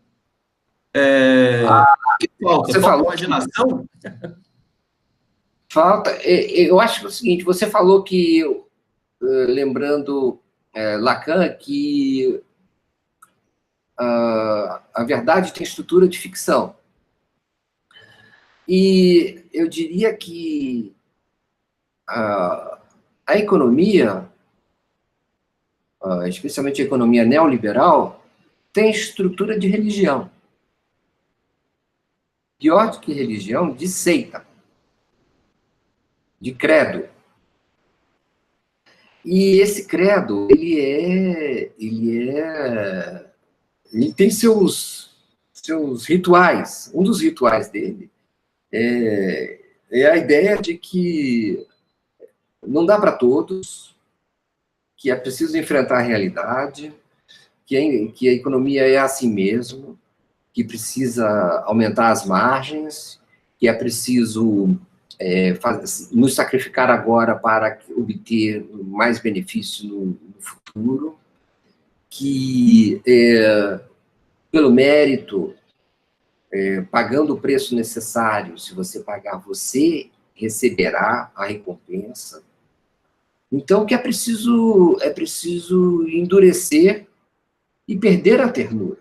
Você falou imaginação? Falta. Eu acho que é o seguinte, você falou que, lembrando Lacan, que a verdade tem estrutura de ficção. E eu diria que a economia, especialmente a economia neoliberal, tem estrutura de religião. Pior do que religião, de seita, de credo. E esse credo, ele tem seus rituais. Um dos rituais dele é a ideia de que não dá para todos, que é preciso enfrentar a realidade, que a economia é assim mesmo, que precisa aumentar as margens, que é preciso nos sacrificar agora para obter mais benefício no futuro, que pelo mérito, pagando o preço necessário, se você pagar, você receberá a recompensa. Então, que é preciso endurecer e perder a ternura.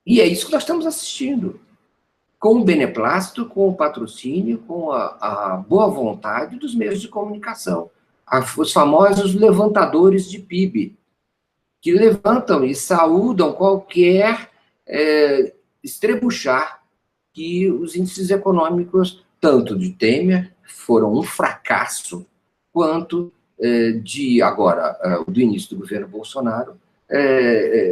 E é isso que nós estamos assistindo, com o beneplácito, com o patrocínio, com a boa vontade dos meios de comunicação. Os famosos levantadores de PIB, que levantam e saúdam qualquer estrebuchar que os índices econômicos, tanto de Temer, foram um fracasso, quanto do início do governo Bolsonaro,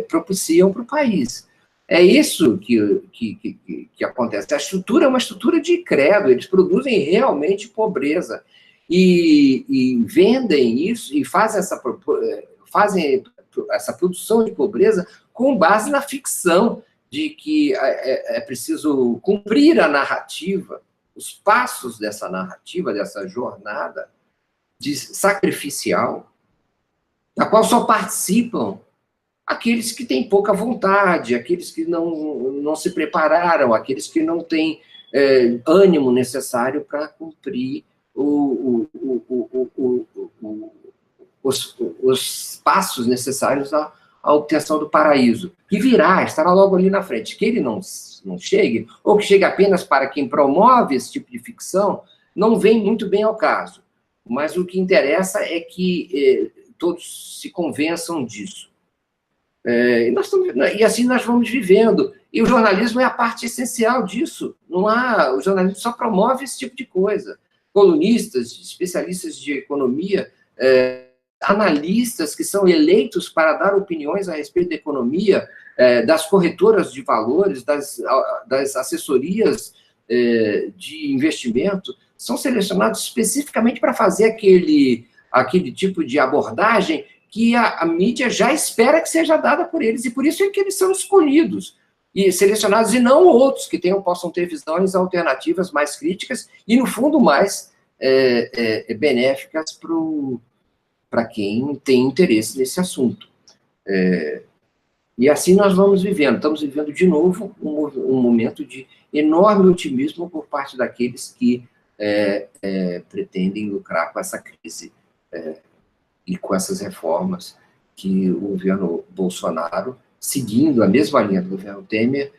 propiciam para o país. É isso que acontece. A estrutura é uma estrutura de credo, eles produzem realmente pobreza, e vendem isso, e fazem essa produção de pobreza com base na ficção de que é preciso cumprir a narrativa, os passos dessa narrativa, dessa jornada sacrificial, da qual só participam aqueles que têm pouca vontade, aqueles que não se prepararam, aqueles que não têm ânimo necessário para cumprir os passos necessários à obtenção do paraíso, que virá, estará logo ali na frente. Que ele não chegue, ou que chegue apenas para quem promove esse tipo de ficção, não vem muito bem ao caso. Mas o que interessa é que todos se convençam disso. E assim nós vamos vivendo. E o jornalismo é a parte essencial disso. O jornalismo só promove esse tipo de coisa. Colunistas, especialistas de economia, analistas que são eleitos para dar opiniões a respeito da economia, das corretoras de valores, das assessorias de investimento, são selecionados especificamente para fazer aquele tipo de abordagem que a mídia já espera que seja dada por eles, e por isso é que eles são escolhidos e selecionados, e não outros que possam ter visões alternativas mais críticas e, no fundo, mais benéficas para quem tem interesse nesse assunto. E assim nós vamos vivendo. Estamos vivendo, de novo, um momento de enorme otimismo por parte daqueles que pretendem lucrar com essa crise e com essas reformas que o governo Bolsonaro, seguindo a mesma linha do governo Temer,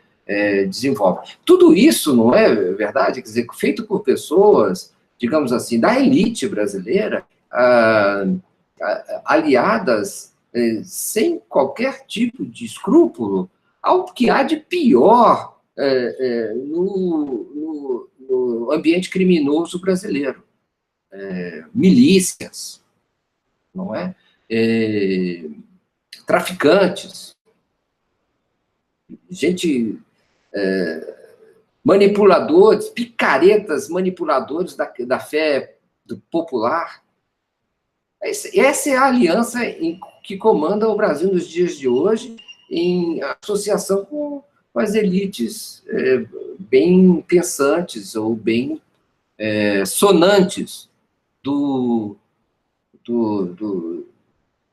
desenvolve. Tudo isso, não é verdade? Quer dizer, feito por pessoas, digamos assim, da elite brasileira, aliadas sem qualquer tipo de escrúpulo ao que há de pior no ambiente criminoso brasileiro. Milícias, não é? Traficantes, gente, manipuladores, picaretas manipuladores da fé popular. Essa é a aliança que comanda o Brasil nos dias de hoje, em associação com as elites bem pensantes ou bem sonantes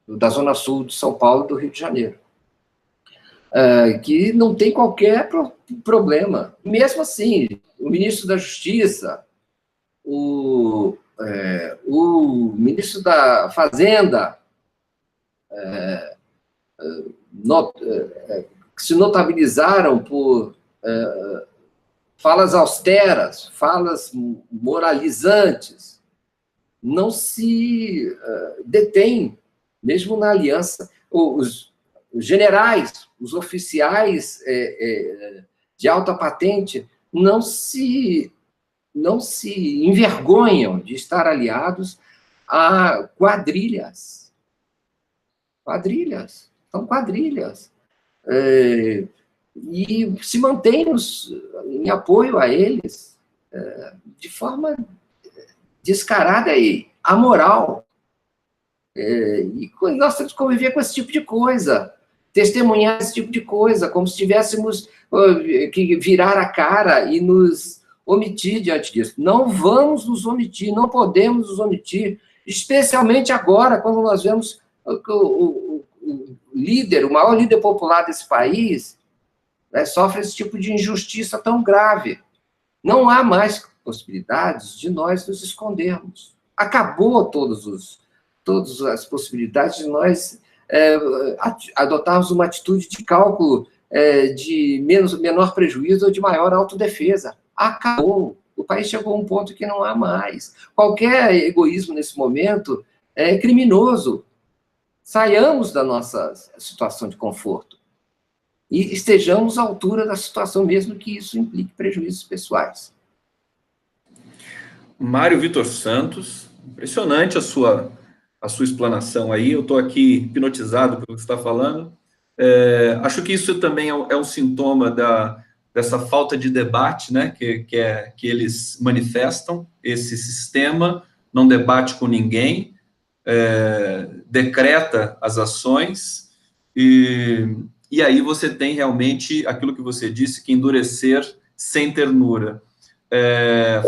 da Zona Sul de São Paulo e do Rio de Janeiro, que não tem qualquer problema. Mesmo assim, o ministro da Justiça, o ministro da Fazenda, que se notabilizaram por falas austeras, falas moralizantes, não se detém, mesmo na aliança. Os generais, os oficiais de alta patente, não se envergonham de estar aliados a quadrilhas. Quadrilhas, são quadrilhas. E se mantêm em apoio a eles de forma descarada e amoral. E nós temos que conviver com esse tipo de coisa, testemunhar esse tipo de coisa, como se tivéssemos que virar a cara e nos omitir diante disso. Não vamos nos omitir, não podemos nos omitir, especialmente agora, quando nós vemos o líder, o maior líder popular desse país, sofre esse tipo de injustiça tão grave. Não há mais possibilidades de nós nos escondermos. Acabou todas as possibilidades de nós adotarmos uma atitude de cálculo de menor prejuízo ou de maior autodefesa. Acabou. O país chegou a um ponto que não há mais. Qualquer egoísmo nesse momento é criminoso. Saiamos da nossa situação de conforto e estejamos à altura da situação, mesmo que isso implique prejuízos pessoais. Mário Vitor Santos, impressionante a sua explanação aí, eu estou aqui hipnotizado pelo que você está falando. Acho que isso também é um sintoma dessa falta de debate, né, que eles manifestam. Esse sistema não debate com ninguém, decreta as ações, e aí você tem realmente aquilo que você disse, que endurecer sem ternura.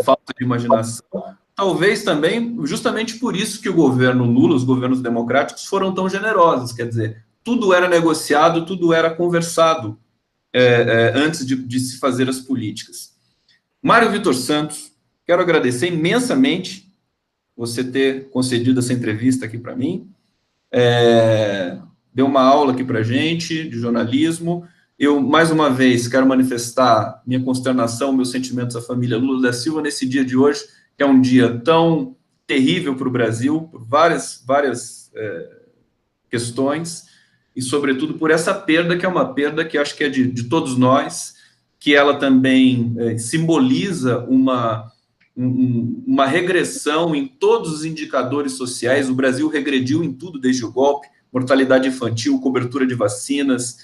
falta de imaginação. Talvez também, justamente por isso que o governo Lula, os governos democráticos, foram tão generosos. Quer dizer, tudo era negociado, tudo era conversado antes de se fazer as políticas. Mário Vitor Santos, quero agradecer imensamente você ter concedido essa entrevista aqui para mim. Deu uma aula aqui para a gente de jornalismo. Eu, mais uma vez, quero manifestar minha consternação, meus sentimentos à família Lula da Silva nesse dia de hoje, que é um dia tão terrível para o Brasil, por várias questões, e, sobretudo, por essa perda, que é uma perda que acho que é de todos nós, que ela também simboliza uma regressão em todos os indicadores sociais. O Brasil regrediu em tudo desde o golpe: mortalidade infantil, cobertura de vacinas,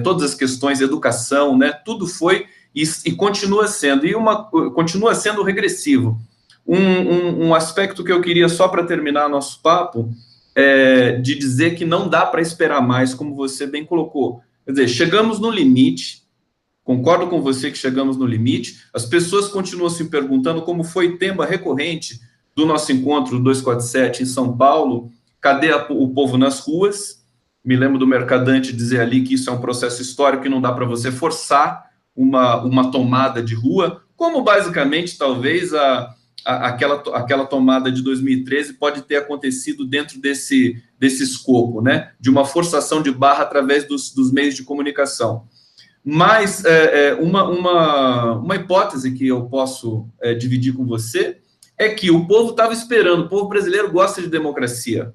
todas as questões, educação, né? Tudo foi e continua sendo, continua sendo regressivo. Um aspecto que eu queria, só para terminar nosso papo, de dizer que não dá para esperar mais, como você bem colocou. Quer dizer, chegamos no limite. Concordo com você que chegamos no limite. As pessoas continuam se perguntando, como foi tema recorrente do nosso encontro 247 em São Paulo: cadê o povo nas ruas? Me lembro do Mercadante dizer ali que isso é um processo histórico que não dá para você forçar uma tomada de rua, como basicamente talvez aquela tomada de 2013 pode ter acontecido dentro desse escopo, né? De uma forçação de barra através dos meios de comunicação. Mas uma hipótese que eu posso dividir com você é que o povo estava esperando, o povo brasileiro gosta de democracia,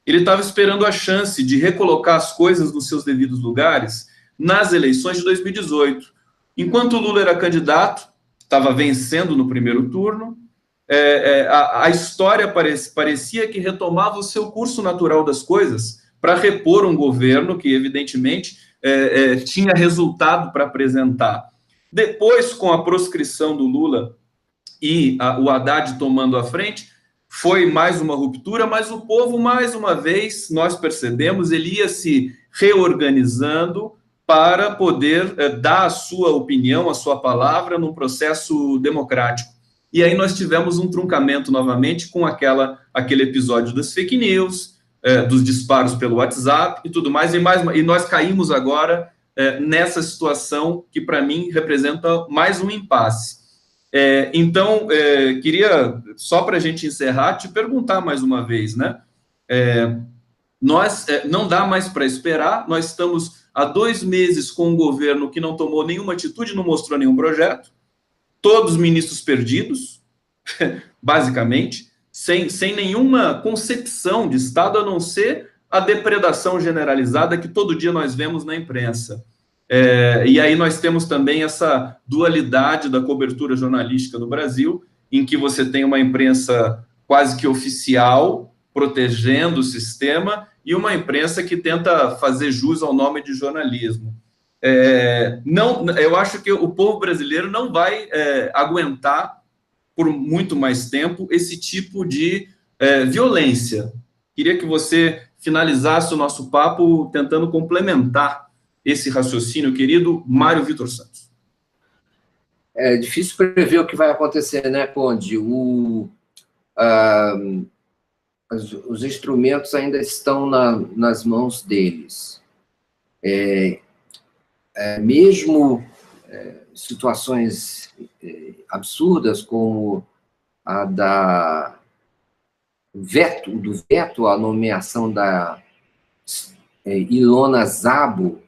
ele estava esperando a chance de recolocar as coisas nos seus devidos lugares nas eleições de 2018. Enquanto o Lula era candidato, estava vencendo no primeiro turno, a história parecia que retomava o seu curso natural das coisas para repor um governo que, evidentemente, tinha resultado para apresentar. Depois, com a proscrição do Lula e o Haddad tomando a frente, foi mais uma ruptura, mas o povo, mais uma vez, nós percebemos, ele ia se reorganizando para poder dar a sua opinião, a sua palavra, num processo democrático. E aí nós tivemos um truncamento novamente com aquele episódio das fake news, dos disparos pelo WhatsApp e tudo mais, e nós caímos agora nessa situação que, para mim, representa mais um impasse. Então, queria, só para a gente encerrar, te perguntar mais uma vez, né? Não dá mais para esperar, nós estamos há 2 meses com um governo que não tomou nenhuma atitude, não mostrou nenhum projeto, todos ministros perdidos, basicamente, sem nenhuma concepção de Estado, a não ser a depredação generalizada que todo dia nós vemos na imprensa. E aí nós temos também essa dualidade da cobertura jornalística no Brasil, em que você tem uma imprensa quase que oficial, protegendo o sistema, e uma imprensa que tenta fazer jus ao nome de jornalismo. Eu acho que o povo brasileiro não vai aguentar por muito mais tempo esse tipo de violência. Queria que você finalizasse o nosso papo tentando complementar esse raciocínio, querido Mário Vitor Santos. É difícil prever o que vai acontecer, né, Conde? Os instrumentos ainda estão nas mãos deles. Mesmo situações absurdas como a do veto à nomeação da Ilona Szabo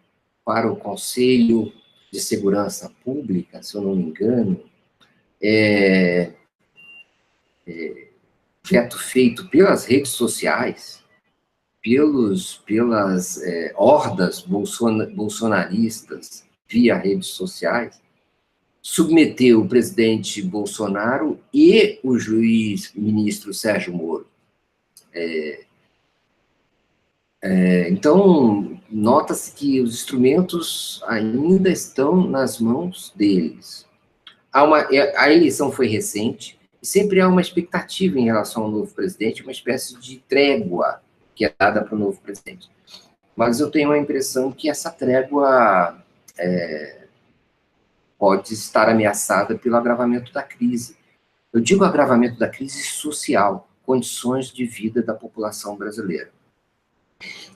para o Conselho de Segurança Pública, se eu não me engano, veto feito pelas redes sociais, pelas hordas bolsonaristas via redes sociais, submeteu o presidente Bolsonaro e o ministro Sérgio Moro. Então, nota-se que os instrumentos ainda estão nas mãos deles. A eleição foi recente, e sempre há uma expectativa em relação ao novo presidente, uma espécie de trégua que é dada para o novo presidente. Mas eu tenho a impressão que essa trégua pode estar ameaçada pelo agravamento da crise. Eu digo agravamento da crise social, condições de vida da população brasileira.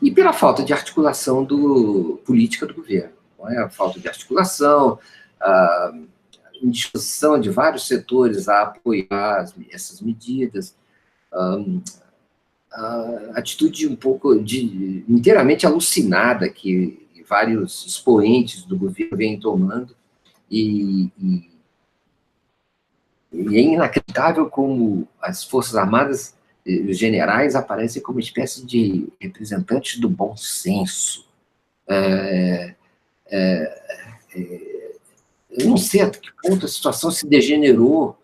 E pela falta de articulação política do governo. Não é? A falta de articulação, a indisposição de vários setores a apoiar essas medidas, a atitude um pouco inteiramente alucinada que vários expoentes do governo vêm tomando, e é inacreditável como as Forças Armadas, os generais, aparecem como uma espécie de representantes do bom senso. Eu não sei até que ponto a situação se degenerou,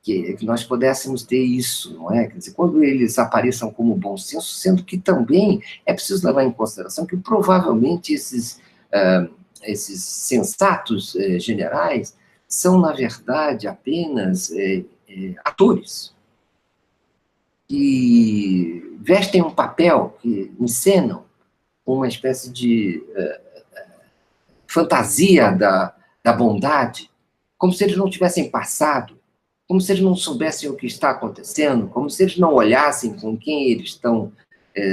que nós pudéssemos ter isso, não é? Quer dizer, quando eles apareçam como bom senso, sendo que também é preciso levar em consideração que provavelmente esses sensatos generais são, na verdade, apenas atores que vestem um papel, que encenam uma espécie de fantasia da bondade, como se eles não tivessem passado, como se eles não soubessem o que está acontecendo, como se eles não olhassem com quem eles estão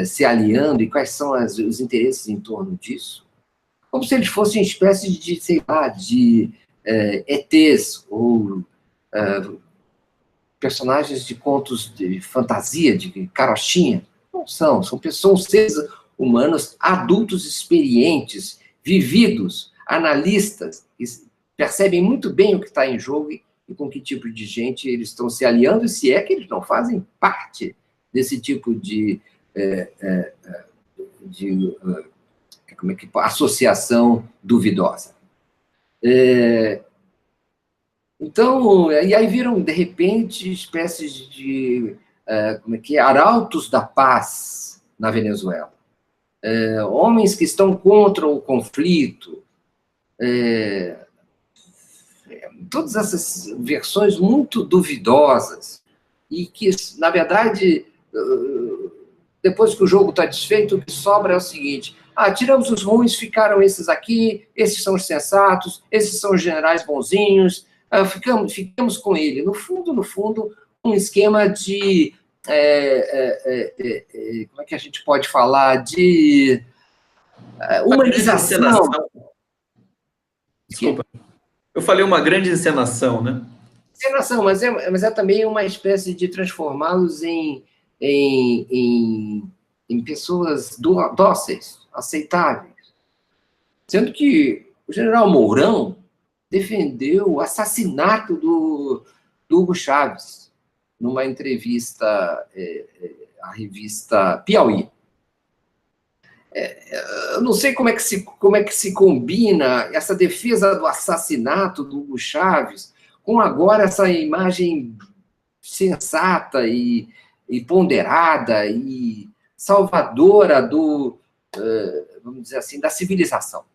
se aliando e quais são os interesses em torno disso, como se eles fossem espécies de, sei lá, de ETs ou personagens de contos de fantasia, de carochinha. Não são pessoas, seres humanos, adultos experientes, vividos, analistas, que percebem muito bem o que está em jogo e com que tipo de gente eles estão se aliando, e se é que eles não fazem parte desse tipo de associação duvidosa. Então, e aí viram, de repente, espécies de arautos da paz na Venezuela. Homens que estão contra o conflito. Todas essas versões muito duvidosas e que, na verdade, depois que o jogo está desfeito, o que sobra é o seguinte: tiramos os ruins, ficaram esses aqui, esses são os sensatos, esses são os generais bonzinhos, ficamos com ele. No fundo, um esquema de... como é que a gente pode falar? De humanização. Desculpa. Eu falei uma grande encenação, né? Encenação, mas é também uma espécie de transformá-los em pessoas dóceis, aceitáveis. Sendo que o general Mourão defendeu o assassinato do Hugo Chávez numa entrevista à revista Piauí. Eu não sei como é que se combina essa defesa do assassinato do Hugo Chávez com agora essa imagem sensata e ponderada e salvadora vamos dizer assim, da civilização.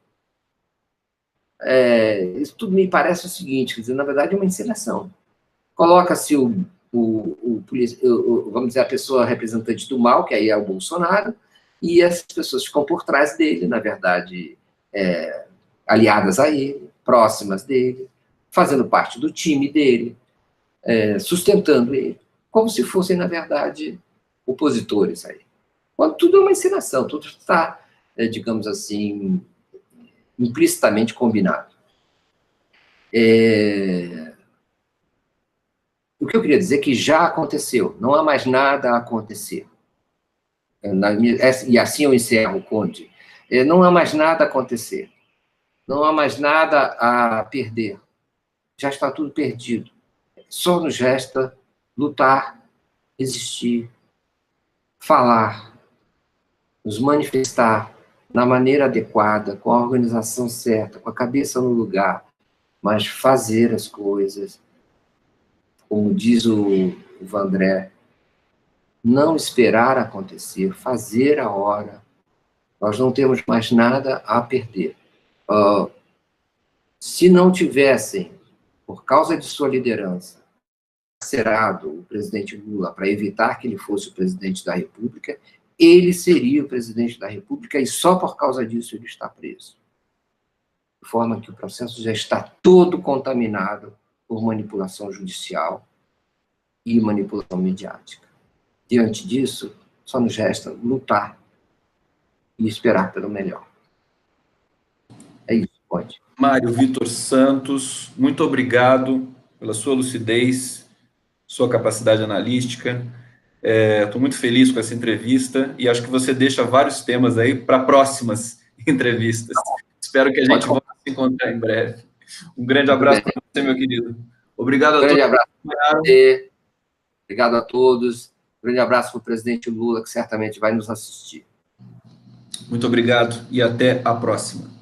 Isso tudo me parece o seguinte, quer dizer, na verdade é uma encenação. Coloca-se vamos dizer, a pessoa representante do mal, que aí é o Bolsonaro, e essas pessoas ficam por trás dele, na verdade, aliadas a ele, próximas dele, fazendo parte do time dele, sustentando ele, como se fossem, na verdade, opositores a ele. Quando tudo é uma encenação, tudo está, digamos assim, implicitamente combinado. O que eu queria dizer é que já aconteceu, não há mais nada a acontecer. E assim eu encerro, Conde. Não há mais nada a acontecer. Não há mais nada a perder. Já está tudo perdido. Só nos resta lutar, existir, falar, nos manifestar na maneira adequada, com a organização certa, com a cabeça no lugar, mas fazer as coisas, como diz o Vandré, não esperar acontecer, fazer a hora. Nós não temos mais nada a perder. Se não tivessem, por causa de sua liderança, encarcerado o presidente Lula para evitar que ele fosse o presidente da República, ele seria o presidente da República e só por causa disso ele está preso. forma que o processo já está todo contaminado por manipulação judicial e manipulação midiática. Diante disso, só nos resta lutar e esperar pelo melhor. É isso, pode. Mário Vitor Santos, muito obrigado pela sua lucidez, sua capacidade analítica. Estou muito feliz com essa entrevista e acho que você deixa vários temas aí para próximas entrevistas. Espero que a gente volte a se encontrar em breve. Um grande abraço para você, meu querido. Obrigado a todos. Um grande abraço para você. Obrigado a todos. Um grande abraço para o presidente Lula, que certamente vai nos assistir. Muito obrigado e até a próxima.